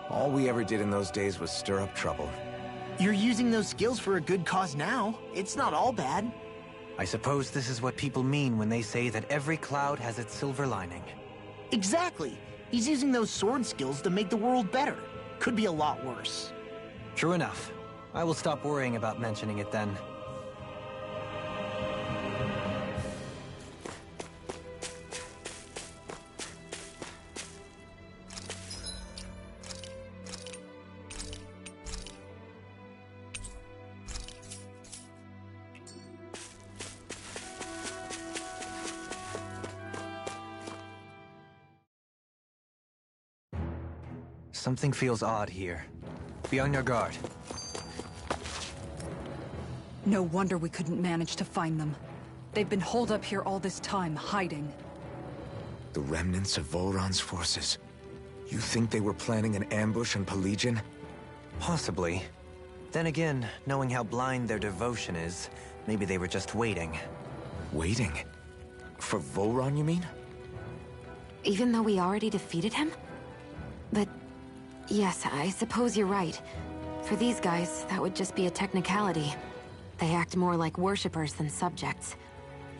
All we ever did in those days was stir up trouble. You're using those skills for a good cause now. It's not all bad. I suppose this is what people mean when they say that every cloud has its silver lining. Exactly. He's using those sword skills to make the world better. Could be a lot worse. True enough. I will stop worrying about mentioning it then. Something feels odd here. Be on your guard. No wonder we couldn't manage to find them. They've been holed up here all this time, hiding. The remnants of Volron's forces. You think they were planning an ambush on Pelegion? Possibly. Then again, knowing how blind their devotion is, maybe they were just waiting. Waiting? For Volron, you mean? Even though we already defeated him? But yes, I suppose you're right. For these guys, that would just be a technicality. They act more like worshippers than subjects.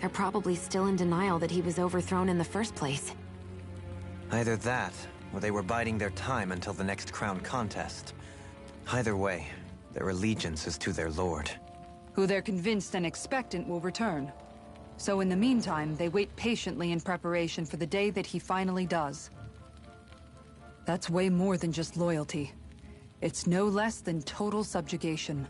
They're probably still in denial that he was overthrown in the first place. Either that, or they were biding their time until the next crown contest. Either way, their allegiance is to their lord. Who they're convinced and expectant will return. So in the meantime, they wait patiently in preparation for the day that he finally does. That's way more than just loyalty. It's no less than total subjugation.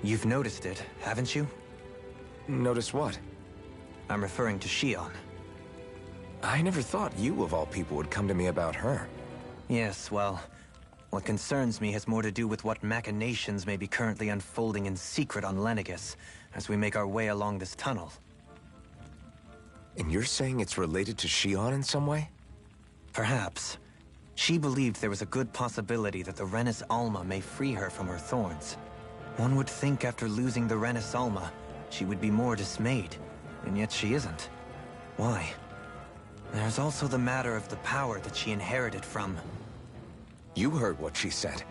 You've noticed it, haven't you? Notice what? I'm referring to Shion. I never thought you, of all people, would come to me about her. Yes, well, what concerns me has more to do with what machinations may be currently unfolding in secret on Lenegis as we make our way along this tunnel. And you're saying it's related to Shion in some way? Perhaps. She believed there was a good possibility that the Renis Alma may free her from her thorns. One would think after losing the Renis Alma, she would be more dismayed, and yet she isn't. Why? There's also the matter of the power that she inherited from... You heard what she said.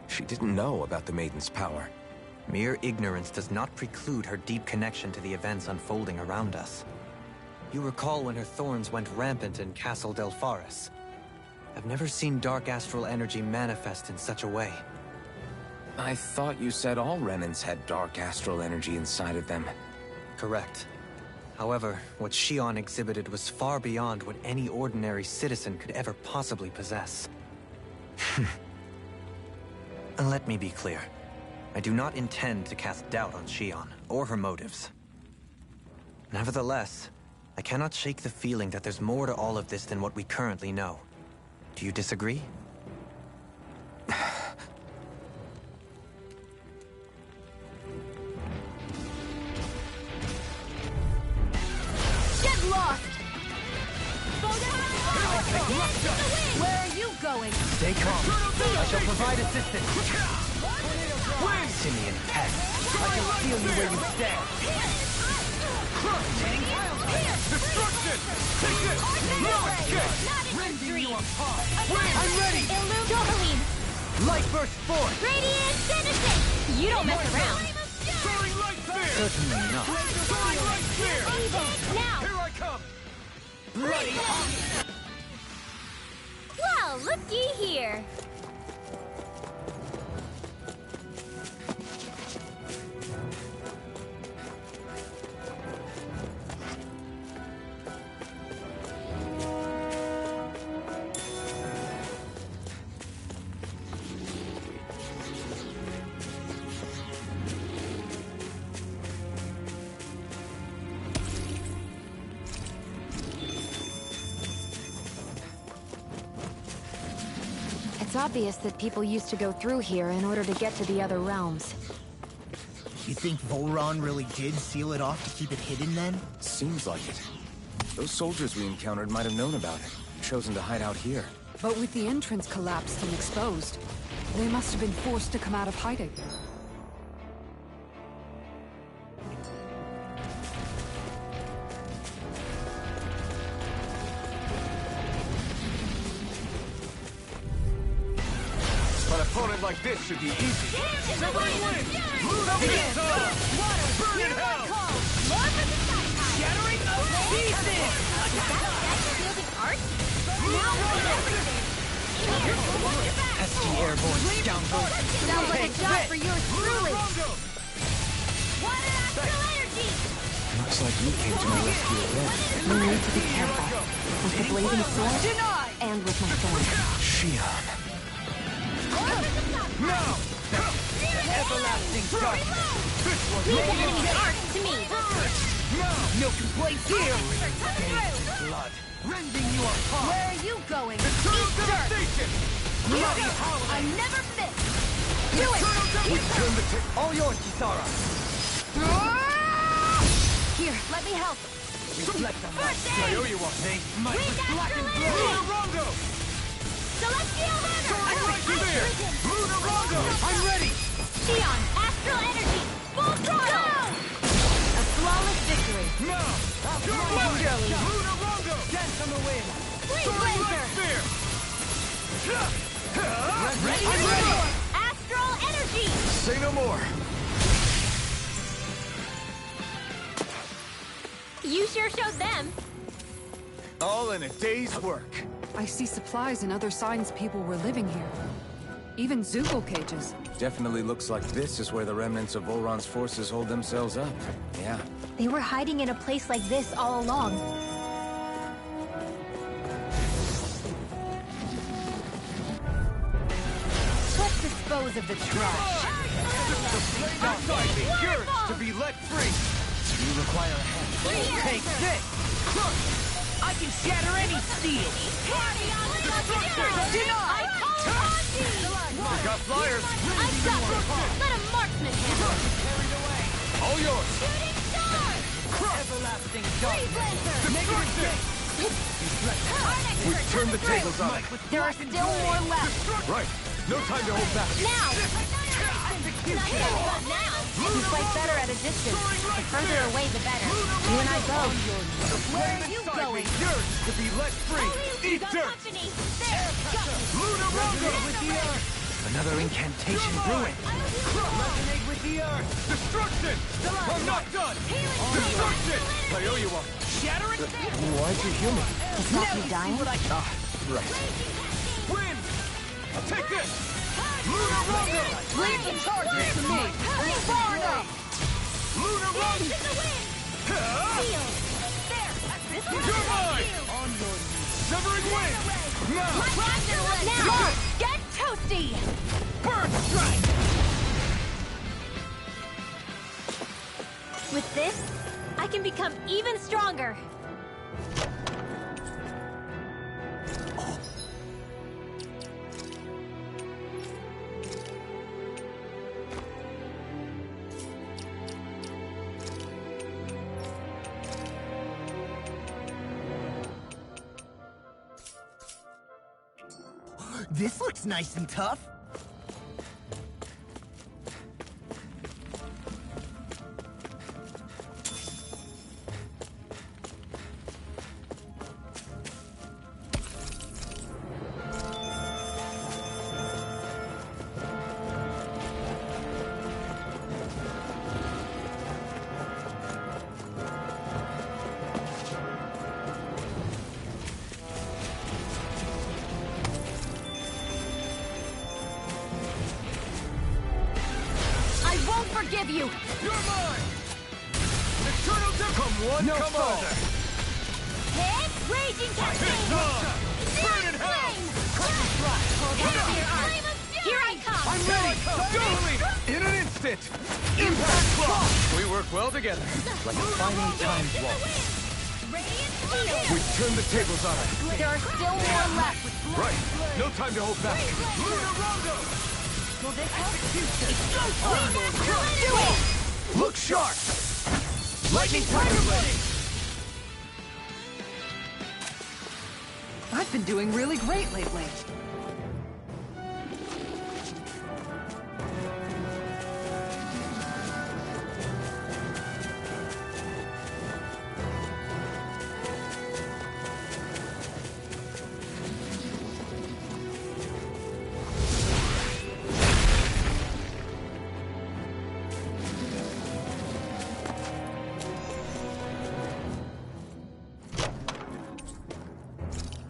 She didn't know about the Maiden's power. Mere ignorance does not preclude her deep connection to the events unfolding around us. You recall when her thorns went rampant in Castle Delpharis. I've never seen dark astral energy manifest in such a way. I thought you said all Renins had dark astral energy inside of them. Correct. However, what Shion exhibited was far beyond what any ordinary citizen could ever possibly possess. And let me be clear. I do not intend to cast doubt on Shion, or her motives. Nevertheless, I cannot shake the feeling that there's more to all of this than what we currently know. Do you disagree? Get lost! Where are you going? Stay calm. I shall provide assistance. Simeon Pest. I can feel you where you stand. Destruction! Take this! Rending you apart! I'm ready! Dohaline! Light burst forth! Radiant Denison! You don't mess around! Soaring light spear! Certainly not. Soaring light spear! Now! Here I come! Bloody Well, looky here! It's obvious that people used to go through here in order to get to the other realms. You think Volron really did seal it off to keep it hidden then? Seems like it. Those soldiers we encountered might have known about it, chosen to hide out here. But with the entrance collapsed and exposed, they must have been forced to come out of hiding. An opponent like this should be easy. Severing wind! Luna Pizza! Burn in hell! Shattering pieces! Shielding art? pesky airborne scoundrel! Sounds like a job for yours truly! Looks like you came to my rescue again. We need to be careful. With the blazing sword, and with my thorn. Shion. Now! Everlasting darkness! Leave the enemy art to me! No complaints here! Blood, rending you apart! Where are you going? Eternal Eat dirt! devastation! Bloody I never miss! Do it! We turn the tape. All yours, Kisara! Here, let me help! Reflect on my I owe you one. They might Bring that black and Celestial blue! Luna Rondo! Celestial Hammer! Soaring light spear! Luna Rondo! I'm ready! Shion, Astral Energy! Full throttle! A flawless victory! Now! Your Luna blade! Luna Rondo! Dance on the wind! Flame Soaring Blazer! light spear! Ready? I'm ready! Astral Energy! Say no more. You sure showed them! All in a day's work. I see supplies and other signs people were living here. Even Zoogle cages. Definitely looks like this is where the remnants of Volron's forces hold themselves up. Yeah. They were hiding in a place like this all along. Let's dispose of the trash. Outside me, yours to be let free. You require a hand. Take this! I can shatter any steel! Denied! We got flyers! I got this! Let a marksman handle it! All yours! Shooting star! Everlasting darkness. Destruction! We Turn the tables on it. There are still more left! Right. No time to hold back. Now! You fight better at a distance. The further away, the better. You and I both. Where are you Inside me, going? yours to be let free. Eat dirt! There! Got me! Lunar Rondo! Another incantation ruined. Resonate with the earth! Destruction! I'm not done! Destruction! I owe you one. Shattering! Why'd you heal me? To stop you dying? Ah, right. Win! Take this! Lunar Rondo! Leave the charges to me! Far enough! Lunar Rondo! You're mine! Severing Wing! Now! Get toasty! Burn strike! With this, I can become even stronger. This looks nice and tough. Forgive you! You're mine! Eternal Come one, No come all! further. Hit! Raging Cascade! Burn in hell! Here I come! I'm ready! Go, Helena! In an instant! Impact Claw! We work well together. Like a finely timed waltz. We turn the tables on it. There are still more left. Right. No time to hold back. Lunar Rondo! Will this help? Do it! Look sharp! Lightning Tiger Blade! I've been doing really great lately.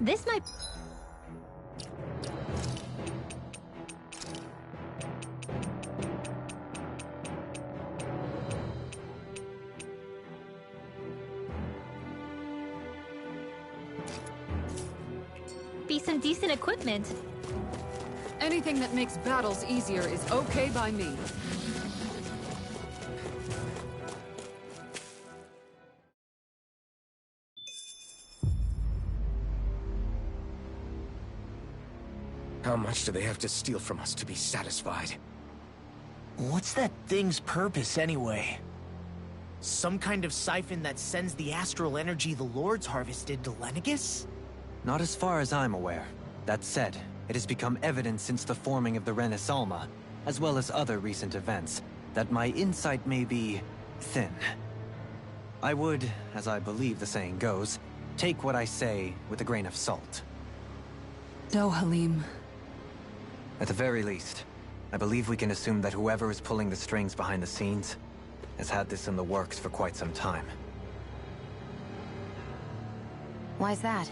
This might... be some decent equipment. Anything that makes battles easier is okay by me. How much do they have to steal from us to be satisfied? What's that thing's purpose, anyway? Some kind of siphon that sends the astral energy the Lords harvested to Lenegis? Not as far as I'm aware. That said, it has become evident since the forming of the Renaissalma, as well as other recent events, that my insight may be thin. I would, as I believe the saying goes, take what I say with a grain of salt. No, Halim. At the very least, I believe we can assume that whoever is pulling the strings behind the scenes has had this in the works for quite some time. Why's that?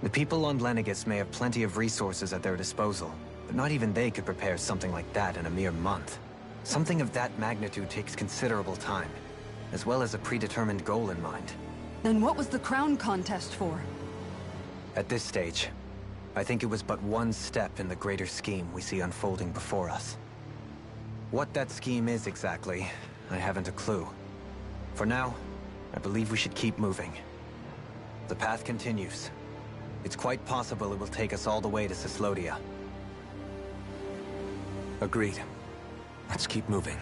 The people on Lenegis may have plenty of resources at their disposal, but not even they could prepare something like that in a mere month. Something of that magnitude takes considerable time, as well as a predetermined goal in mind. Then what was the crown contest for? At this stage, I think it was but one step in the greater scheme we see unfolding before us. What that scheme is exactly, I haven't a clue. For now, I believe we should keep moving. The path continues. It's quite possible it will take us all the way to Cyslodia. Agreed. Let's keep moving.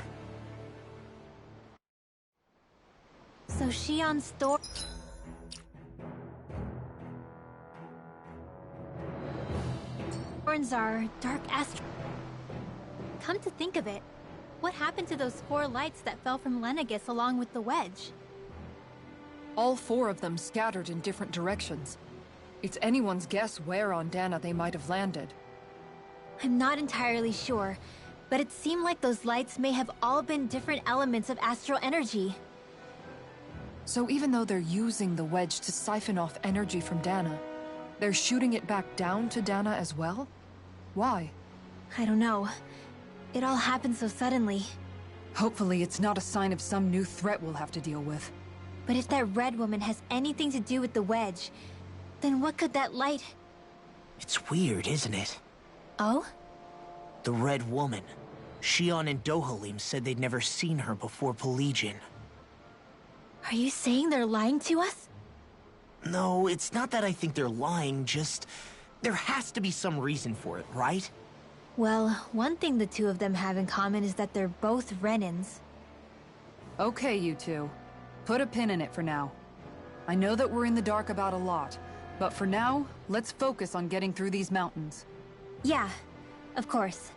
So Shion's thorns are dark astral. Come to think of it, what happened to those 4 lights that fell from Lenegis along with the wedge? All 4 of them scattered in different directions. It's anyone's guess where on Dana they might have landed. I'm not entirely sure, but it seemed like those lights may have all been different elements of astral energy. So even though they're using the wedge to siphon off energy from Dana, they're shooting it back down to Dana as well? Why? I don't know. It all happened so suddenly. Hopefully it's not a sign of some new threat we'll have to deal with. But if that red woman has anything to do with the wedge, then what could that light... It's weird, isn't it? Oh? The Red Woman. Shion and Dohalim said they'd never seen her before Pelegion. Are you saying they're lying to us? No, it's not that I think they're lying, just... there has to be some reason for it, right? Well, one thing the 2 of them have in common is that they're both Renins. Okay, you 2. Put a pin in it for now. I know that we're in the dark about a lot, but for now, let's focus on getting through these mountains. Yeah, of course.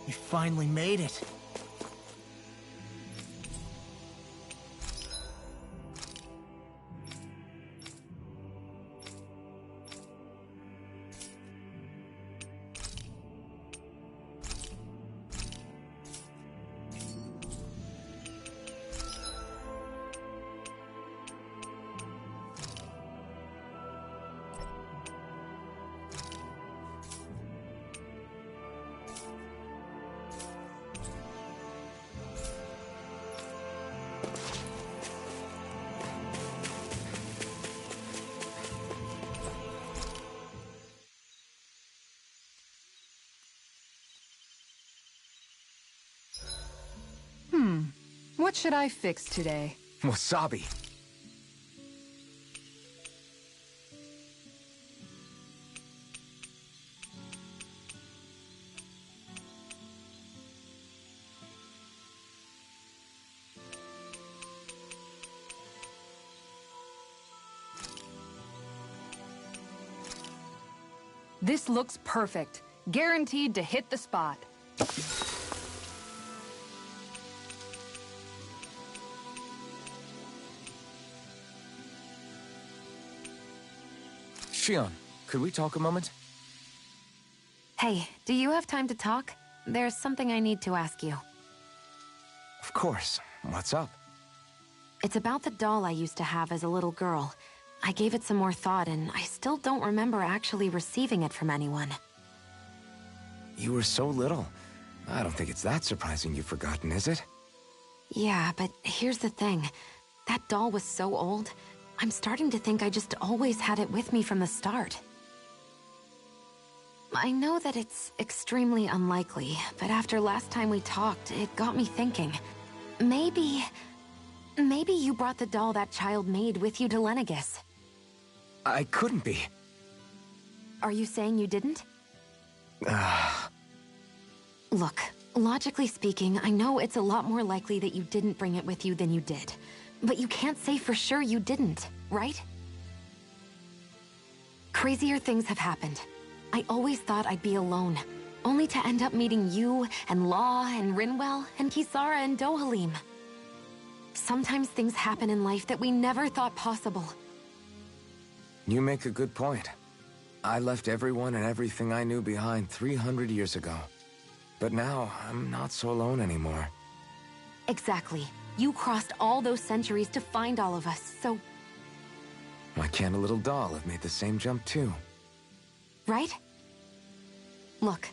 We finally made it. What should I fix today? Wasabi. This looks perfect. Guaranteed to hit the spot. Shion, could we talk a moment? Hey, do you have time to talk? There's something I need to ask you. Of course. What's up? It's about the doll I used to have as a little girl. I gave it some more thought, and I still don't remember actually receiving it from anyone. You were so little. I don't think it's that surprising you've forgotten, is it? Yeah, but here's the thing. That doll was so old, I'm starting to think I just always had it with me from the start. I know that it's extremely unlikely, but after last time we talked, it got me thinking. Maybe you brought the doll that child made with you to Lenegis. I couldn't be. Are you saying you didn't? Look, logically speaking, I know it's a lot more likely that you didn't bring it with you than you did. But you can't say for sure you didn't, right? Crazier things have happened. I always thought I'd be alone. only to end up meeting you and Law and Rinwell and Kisara and Dohalim. Sometimes things happen in life that we never thought possible. You make a good point. I left everyone and everything I knew behind 300 years ago. But now, I'm not so alone anymore. Exactly. You crossed all those centuries to find all of us, so... Why can't a little doll have made the same jump too? Right? Look,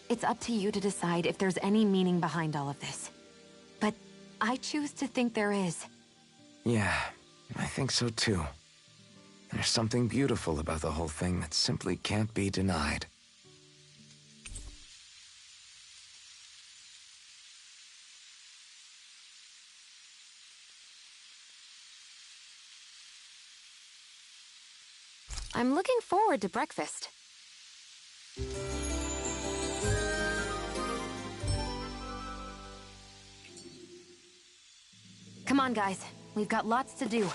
it's up to you to decide if there's any meaning behind all of this. But I choose to think there is. Yeah, I think so too. There's something beautiful about the whole thing that simply can't be denied. I'm looking forward to breakfast. Come on, guys. We've got lots to do.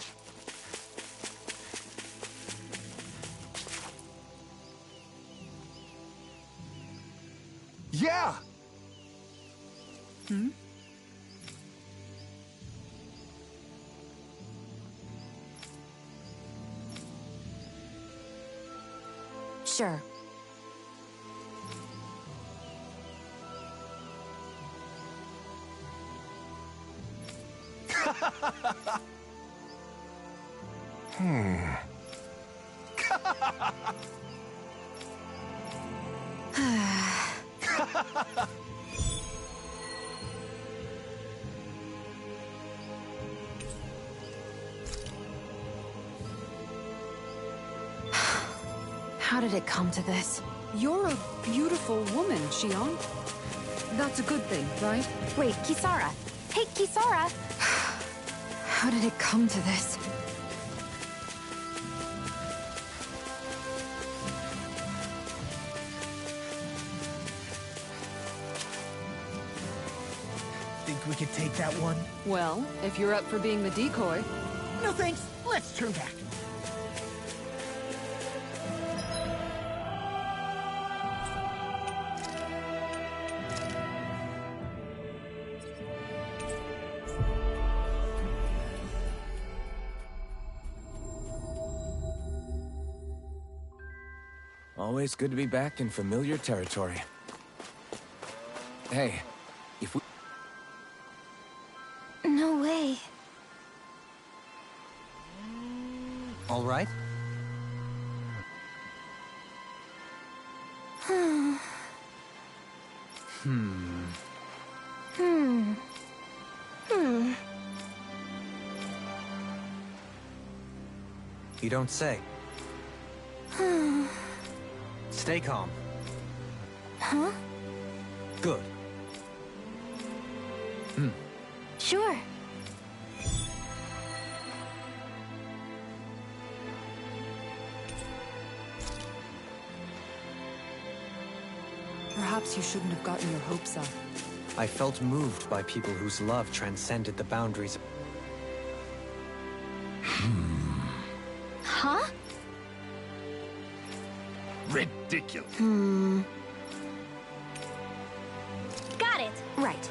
Yeah! Hmm? Sure. How did it come to this? You're a beautiful woman, Shion. That's a good thing, right? Wait, Kisara! Hey, Kisara! How did it come to this? Think we could take that one? Well, if you're up for being the decoy. No thanks, let's turn back. Always good to be back in familiar territory. Hey, if we... No way. All right? Hmm. You don't say. Stay calm. Huh? Good. Sure. Perhaps you shouldn't have gotten your hopes up. I felt moved by people whose love transcended the boundaries. Huh? Ridiculous. Got it. Right.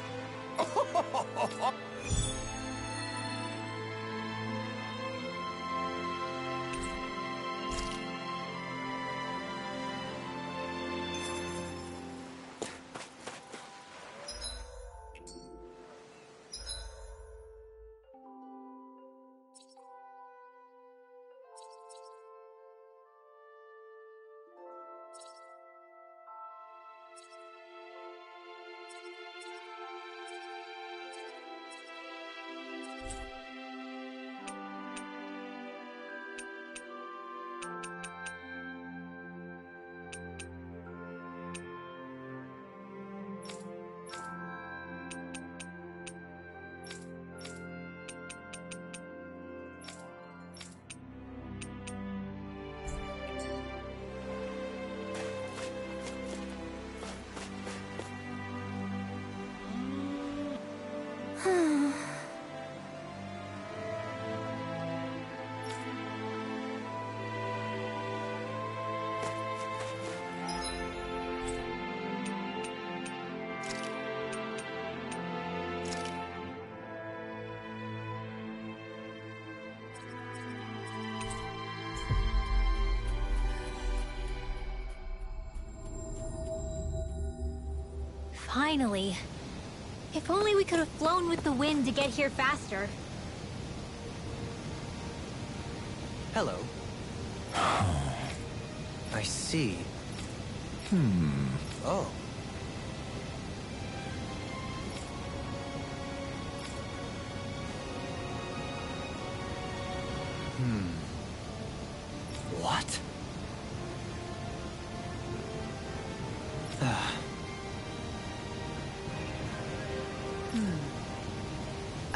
Finally. If only we could have flown with the wind to get here faster. Hello. I see. Oh. What?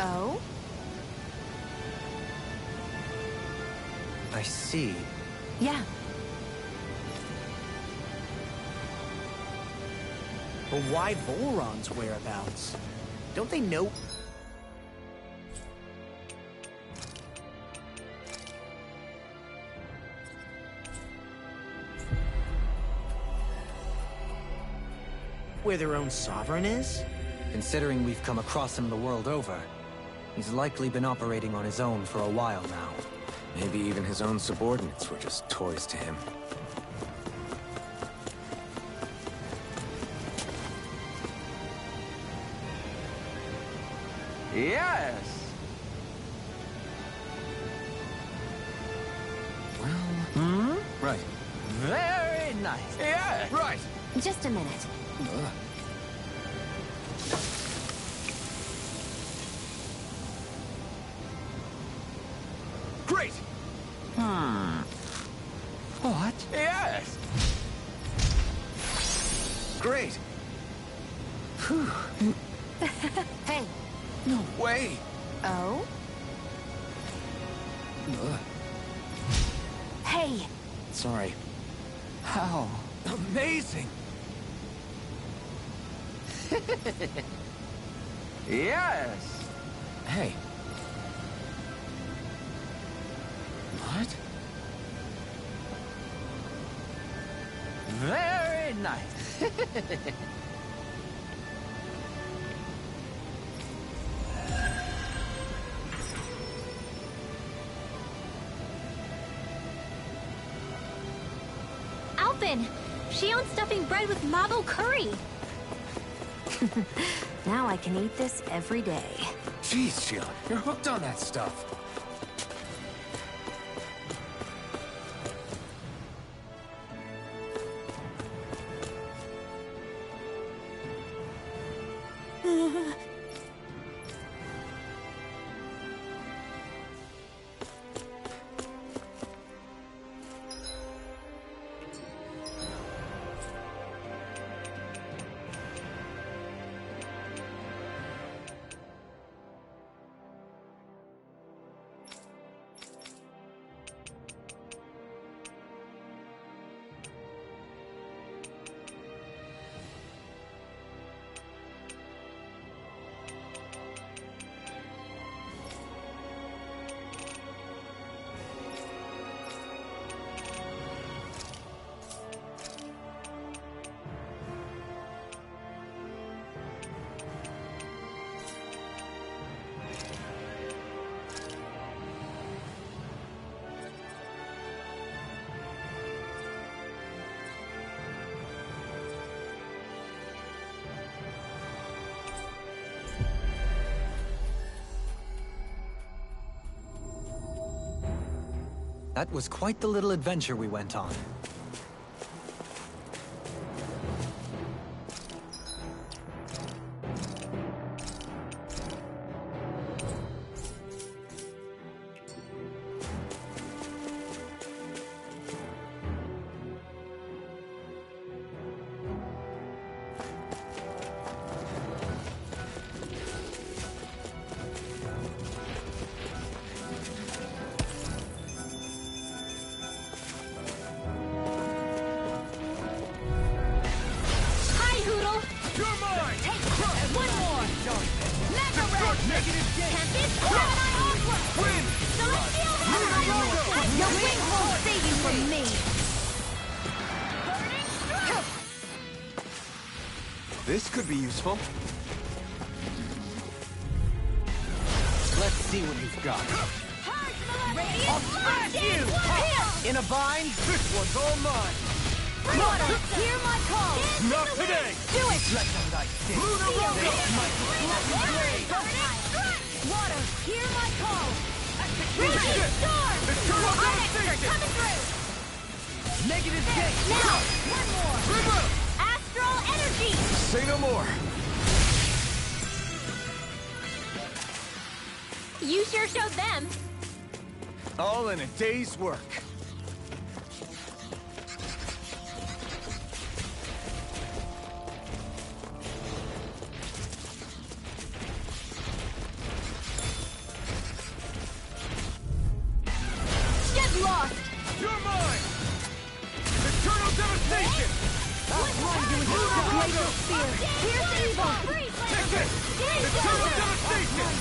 Oh? I see. Yeah. But why Volron's whereabouts? Don't they know? Where their own sovereign is? Considering we've come across him the world over, he's likely been operating on his own for a while now. Maybe even his own subordinates were just toys to him. Yes! Well... Right. Very nice. Yeah! Right! Just a minute. Great! What? Yes! Great! Hey. No way! Oh? Hey. Sorry. How amazing! Yes! Hey. What? Very nice. Alphen! She owns stuffing bread with Mabo curry! Now I can eat this every day. Jeez, Sheila, you're hooked on that stuff. That was quite the little adventure we went on. This could be useful. Let's see what he's got. I'll smash you! In a bind? This one's all mine! Water, hear my call! Not today! Do it! Lunar Rondo! Water, hear my call! Shit! Storm! Eternal devastation! Coming through! Negative gate! Now, one more! River! Astral energy! Say no more! You sure showed them! All in a day's work. Get lost! You're mine! Eternal devastation! Lunar Rondo! Here's evil! Take it! Eternal devastation!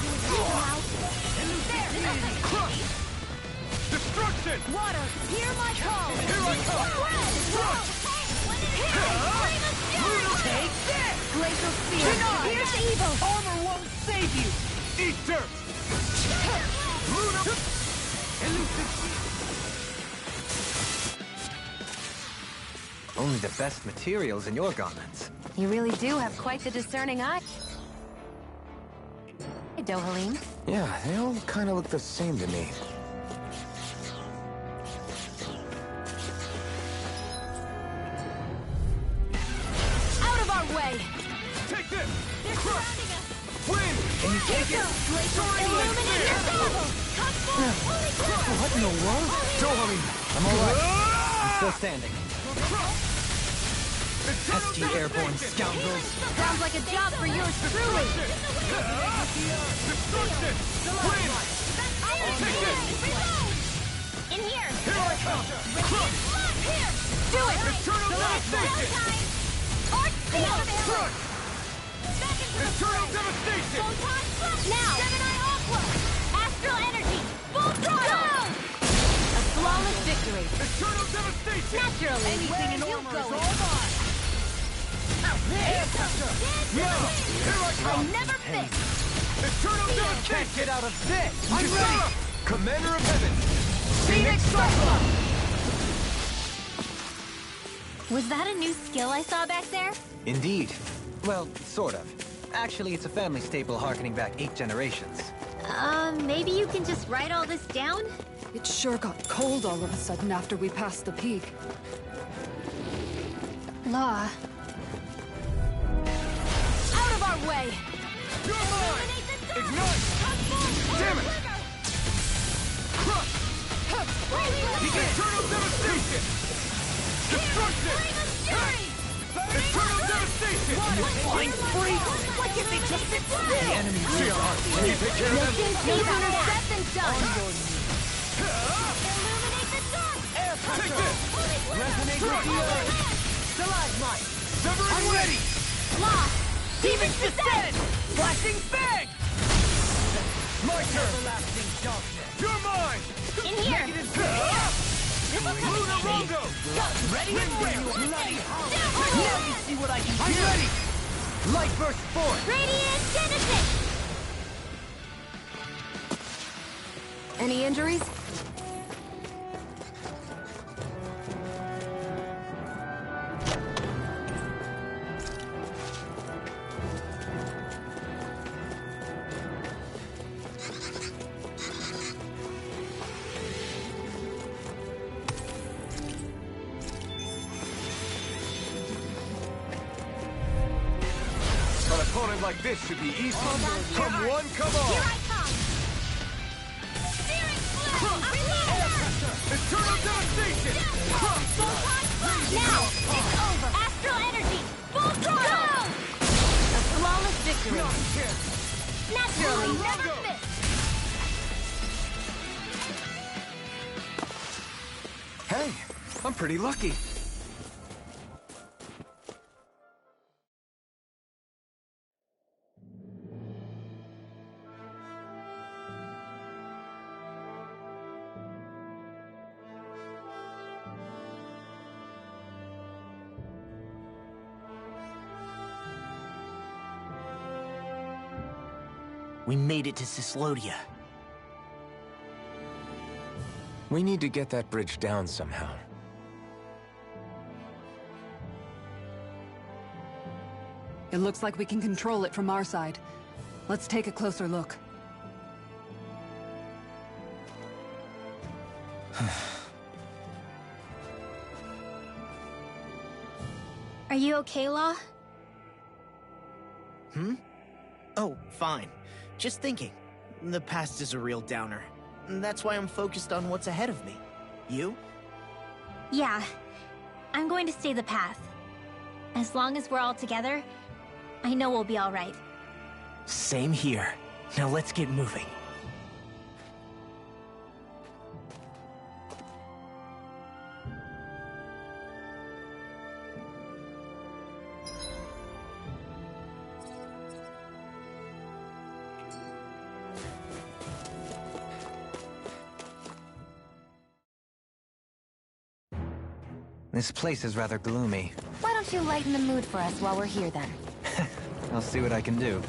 Crush! Destruction! Water, hear my call! Here I come! Crush! Take this! Glacial Spear! Here's evil! Armor won't save you! Eat dirt! Lunar! Elusive! Only the best materials in your garments. You really do have quite the discerning eye. Hey, Dohalim. Yeah, they all kind of look the same to me. Out of our way! Take this! They're Crush! surrounding us! Win! Can you take it? Illuminate your evil! Come forth! Holy crap! What in the world? Dohalim! I'm alright. I'm still standing. Eternal Pesky airborne devastation! scoundrels. Sounds like a job for yours truly! Destruction! Win! Take it! In here! Here I come! Crush! Here! Do it! Eternal devastation! Arch field! Crush! Eternal devastation! Now! Gemini Aqua! Astral energy! Full throttle! A flawless victory! Eternal devastation! Naturally! Anything in armor is all mine! Air pressure! Now! Here I I come! never miss! Eternal devastation! Can't get out of this! I'm ready! Commander of Heaven! Phoenix Cyclone! Was that a new skill I saw back there? Indeed. Well, sort of. Actually, it's a family staple harkening back 8 generations. Maybe you can just write all this down? It sure got cold all of a sudden after we passed the peak. Law. Out of our way! You're mine! Ignite! Damn it! Crush! Eternal devastation! Destruction! Eternal devastation! Flying free! Why can't they just sit still? The enemy Can you take care of them? No sooner said than done! Take this! Resonate with the earth! Stalagmite! Severing ready! Lost! Demons descend! Flashing bang! My turn! You're mine! In here! Lunar Rondo! Ready and where? Now you see what I can do! I'm ready! Light burst forth! Radiant Genesis! Any injuries? An opponent like this should be easy. Come one, come all! Here I come! Steering flame! Eternal devastation! Now! It's over! Astral energy! Full throttle! A flawless victory! Naturally! Never miss! Hey, I'm pretty lucky. We made it to Cyslodia. We need to get that bridge down somehow. It looks like we can control it from our side. Let's take a closer look. Are you okay, Law? Oh, fine. Just thinking. The past is a real downer. That's why I'm focused on what's ahead of me. You? Yeah. I'm going to stay the path. As long as we're all together, I know we'll be all right. Same here. Now let's get moving. This place is rather gloomy. Why don't you lighten the mood for us while we're here, then? I'll see what I can do.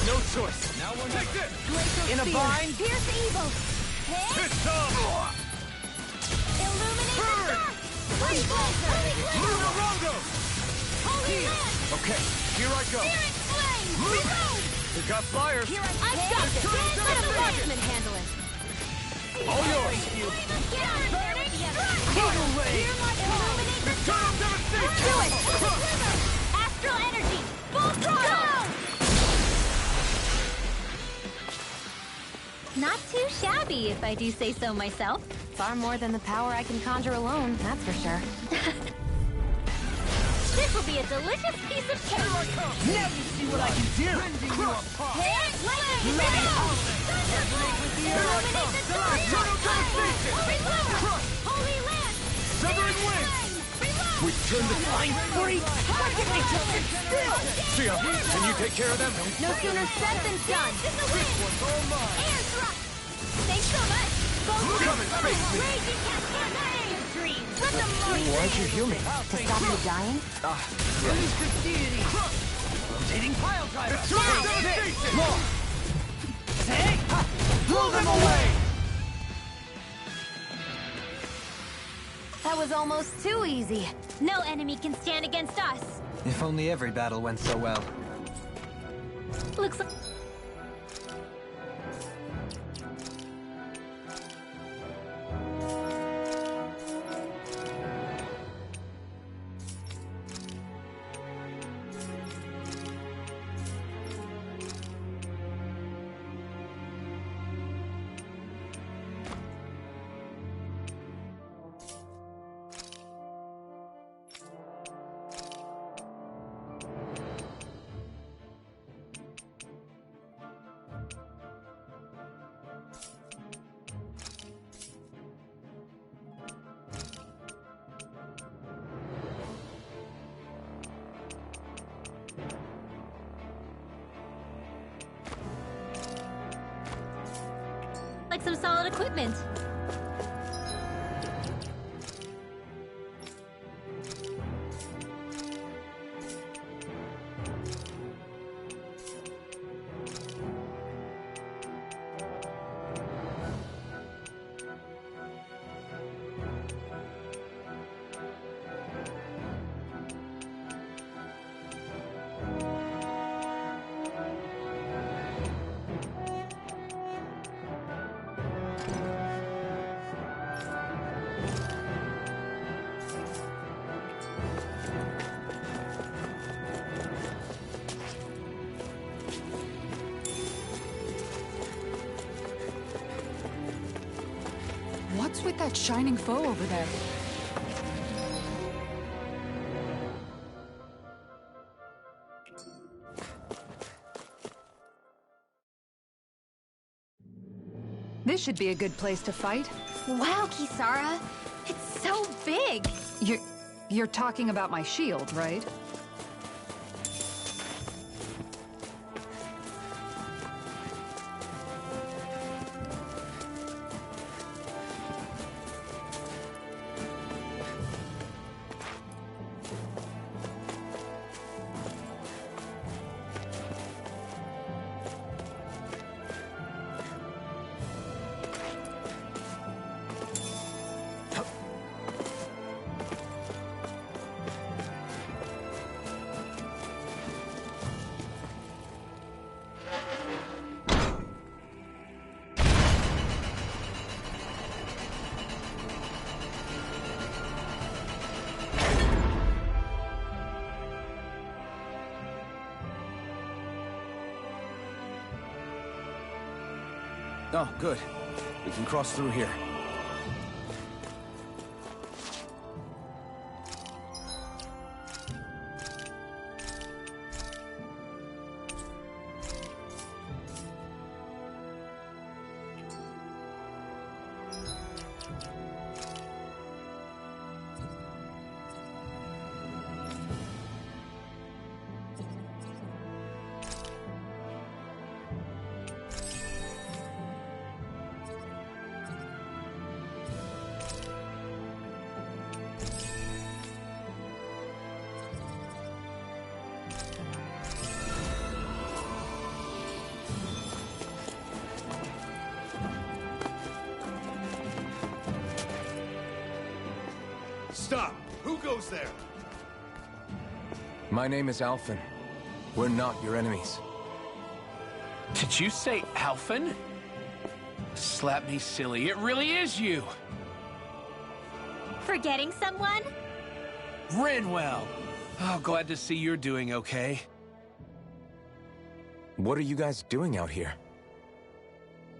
No choice. Now we're take this. In a bind. Pierce evil! It's time. Illuminate the dark! Holy Lunarongo. Holy Land! Okay, here I go. Spirit flame! Reload! We got flyers. I've got this! Let the marksman handle it! All yours. Get on, burning! Strike! Hear my call! Illuminate the dark! Do it! Astral energy! Full throttle! Not too shabby, if I do say so myself. Far more than the power I can conjure alone, that's for sure. This will be a delicious piece of cake. Now you see what I can do. Spirit flame! Illuminate the dark! Reload! Holy Land! Severing wing. Return the flying freak! Sia, can you take care of them? No sooner said than done! Airdrop! Thanks so much! Come and face me. Raging cascade dreams! Let them march! Why'd you heal me? To stop you dying? Rotating pile driver! Devastation! Blow them away! That was almost too easy. No enemy can stand against us. If only every battle went so well. Looks like... some solid equipment. What's with that shining foe over there? This should be a good place to fight. Wow, Kisara. It's so big. You're talking about my shield, right? Oh, good. We can cross through here. Stop! Who goes there? My name is Alphen. We're not your enemies. Did you say Alphen? Slap me silly, it really is you! Forgetting someone? Rinwell! Oh, glad to see you're doing okay. What are you guys doing out here?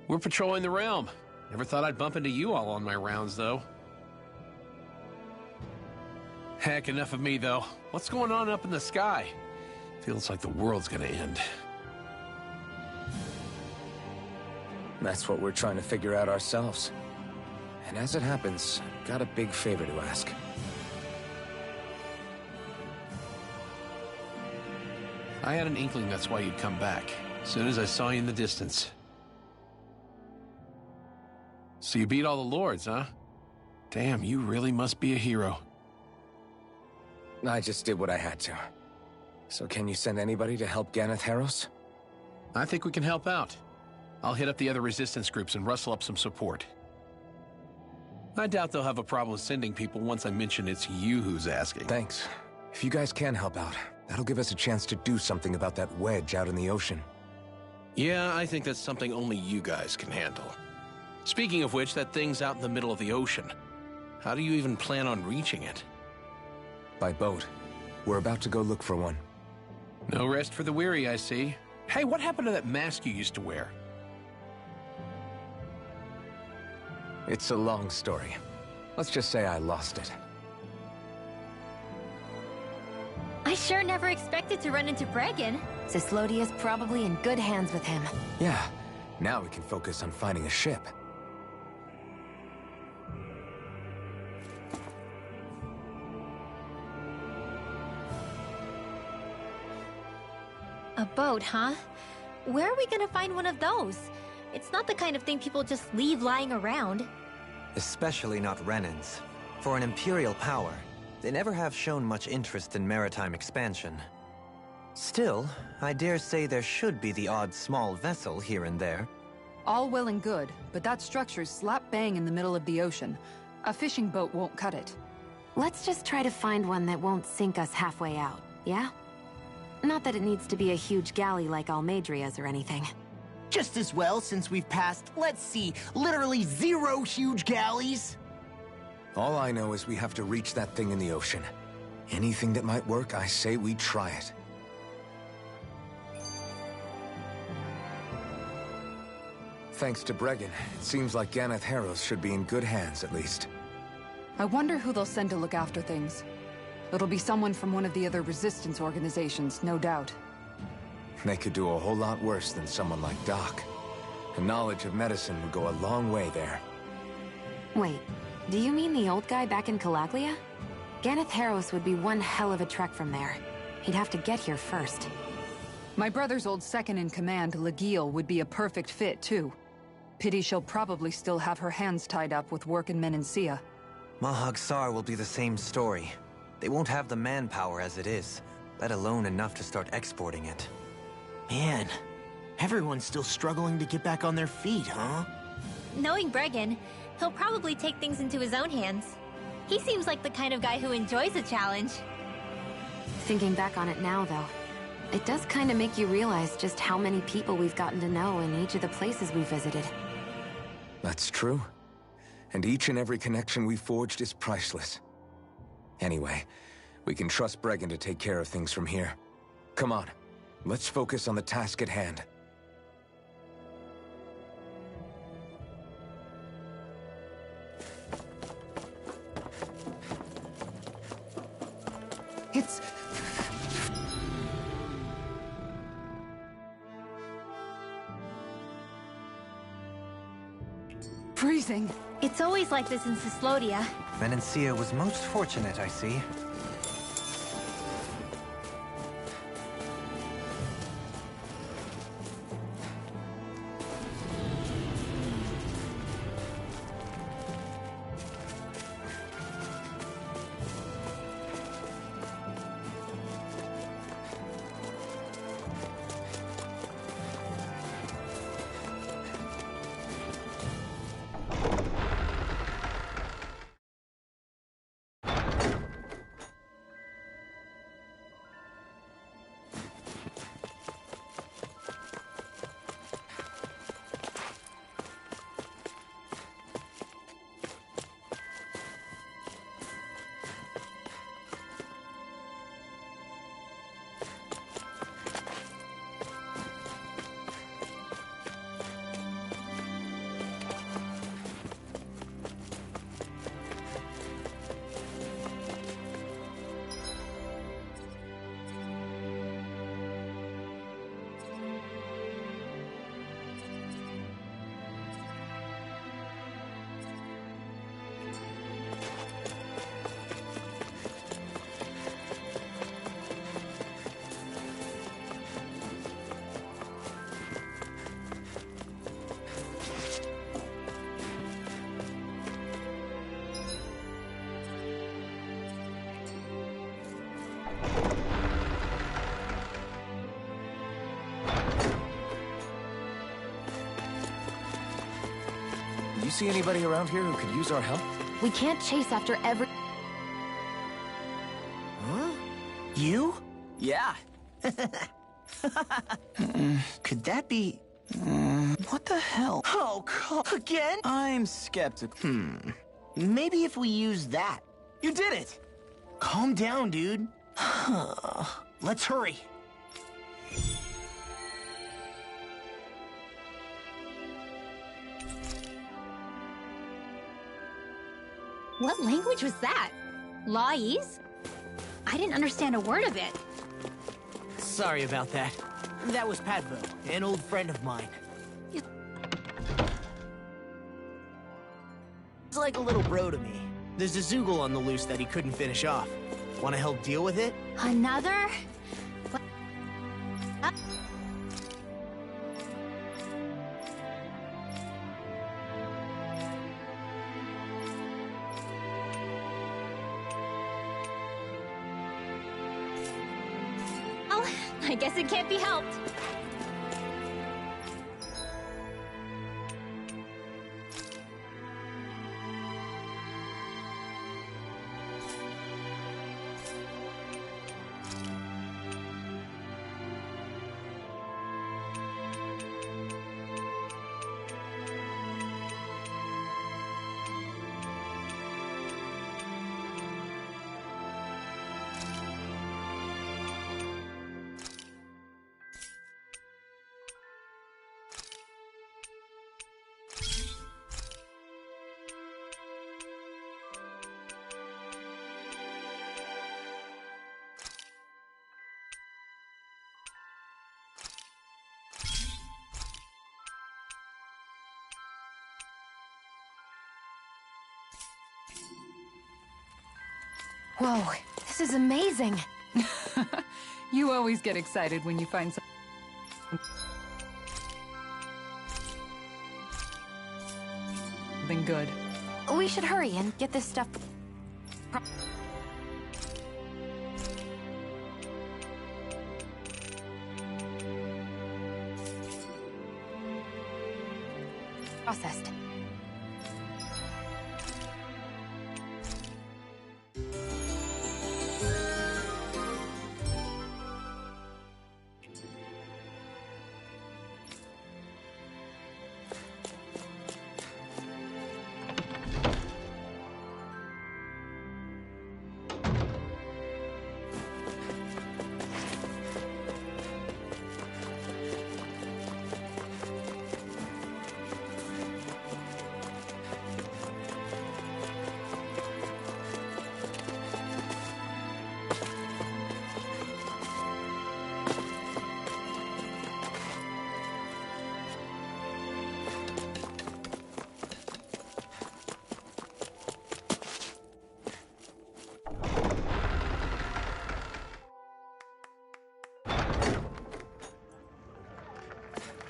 We're patrolling the realm. Never thought I'd bump into you all on my rounds, though. Heck, enough of me, though. What's going on up in the sky? Feels like the world's gonna end. That's what we're trying to figure out ourselves. And as it happens, I've got a big favor to ask. I had an inkling that's why you'd come back, as soon as I saw you in the distance. So you beat all the lords, huh? Damn, you really must be a hero. I just did what I had to. So can you send anybody to help Ganeth Heros? I think we can help out. I'll hit up the other resistance groups and rustle up some support. I doubt they'll have a problem sending people once I mention it's you who's asking. Thanks. If you guys can help out, that'll give us a chance to do something about that wedge out in the ocean. Yeah, I think that's something only you guys can handle. Speaking of which, that thing's out in the middle of the ocean. How do you even plan on reaching it? By boat. We're about to go look for one. No rest for the weary, I see. Hey, what happened to that mask you used to wear? It's a long story. Let's just say I lost it. I sure never expected to run into Bregan. Cyslodia's probably in good hands with him. Yeah. Now we can focus on finding a ship. A boat, huh? Where are we gonna find one of those? It's not the kind of thing people just leave lying around. Especially not Renans. For an Imperial power, they never have shown much interest in maritime expansion. Still, I dare say there should be the odd small vessel here and there. All well and good, but that structure's slap bang in the middle of the ocean. A fishing boat won't cut it. Let's just try to find one that won't sink us halfway out, yeah? Not that it needs to be a huge galley like Almeidria's or anything. Just as well, since we've passed, let's see, literally 0 huge galleys. All I know is we have to reach that thing in the ocean. Anything that might work, I say we try it. Thanks to Bregan, it seems like Ganeth Heros should be in good hands, at least. I wonder who they'll send to look after things. It'll be someone from one of the other resistance organizations, no doubt. They could do a whole lot worse than someone like Doc. A knowledge of medicine would go a long way there. Wait, do you mean the old guy back in Calaglia? Ganeth Heros would be one hell of a trek from there. He'd have to get here first. My brother's old second-in-command, Legiel, would be a perfect fit, too. Pity she'll probably still have her hands tied up with work in Menancia. Mahag Saar will be the same story. They won't have the manpower as it is, let alone enough to start exporting it. Man, everyone's still struggling to get back on their feet, huh? Knowing Bregan, he'll probably take things into his own hands. He seems like the kind of guy who enjoys a challenge. Thinking back on it now, though, it does kind of make you realize just how many people we've gotten to know in each of the places we visited. That's true. And each and every connection we forged is priceless. Anyway, we can trust Bregan to take care of things from here. Come on, let's focus on the task at hand. freezing. It's always like this in Cyslodia. Venencia was most fortunate, I see. You see anybody around here who could use our help? We can't chase after every... Huh? You? Yeah. Could that be... what the hell? Oh, again? I'm skeptical. Maybe if we use that. You did it! Calm down, dude. Let's hurry. What language was that? Lawese? I didn't understand a word of it. Sorry about that. That was Padvo, an old friend of mine. He's like a little bro to me. There's a Zoogle on the loose that he couldn't finish off. Want to help deal with it? Another? I guess it can't be helped. Whoa, this is amazing. You always get excited when you find something good. We should hurry and get this stuff... processed.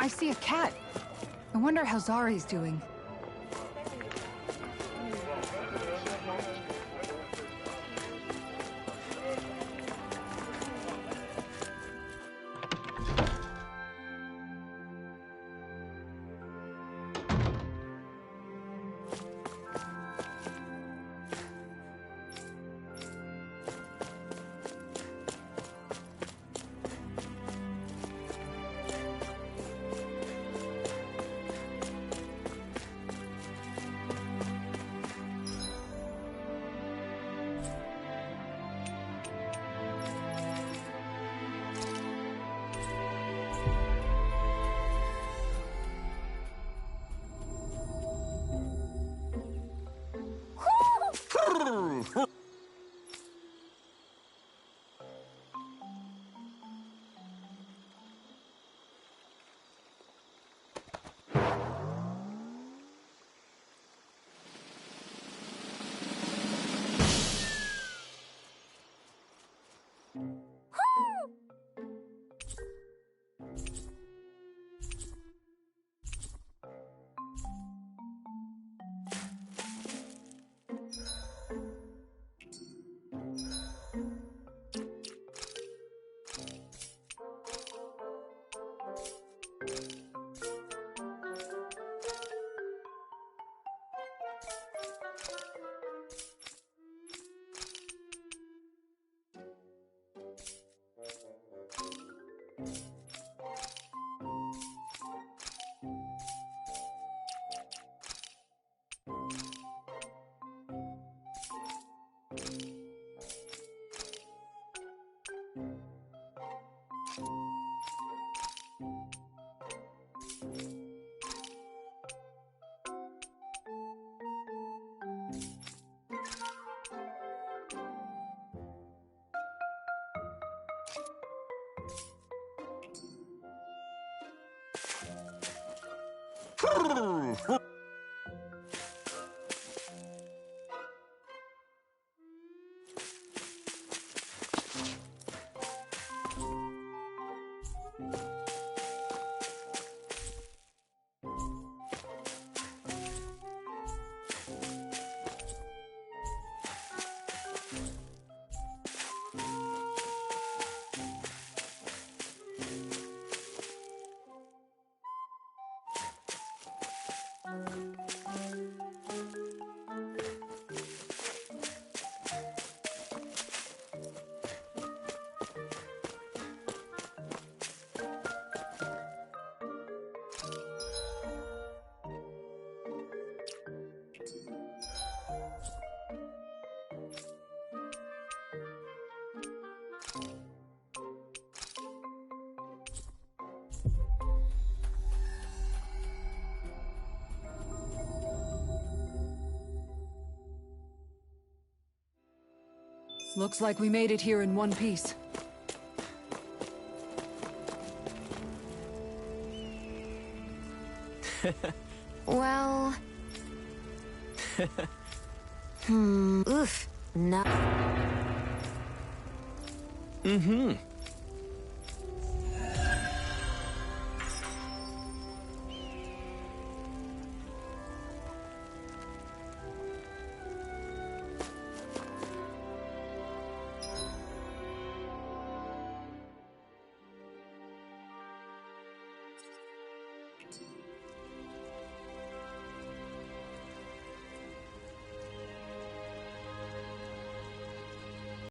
I see a cat. I wonder how Zari's doing. Looks like we made it here in one piece. Well... Oof. No. Mm-hmm.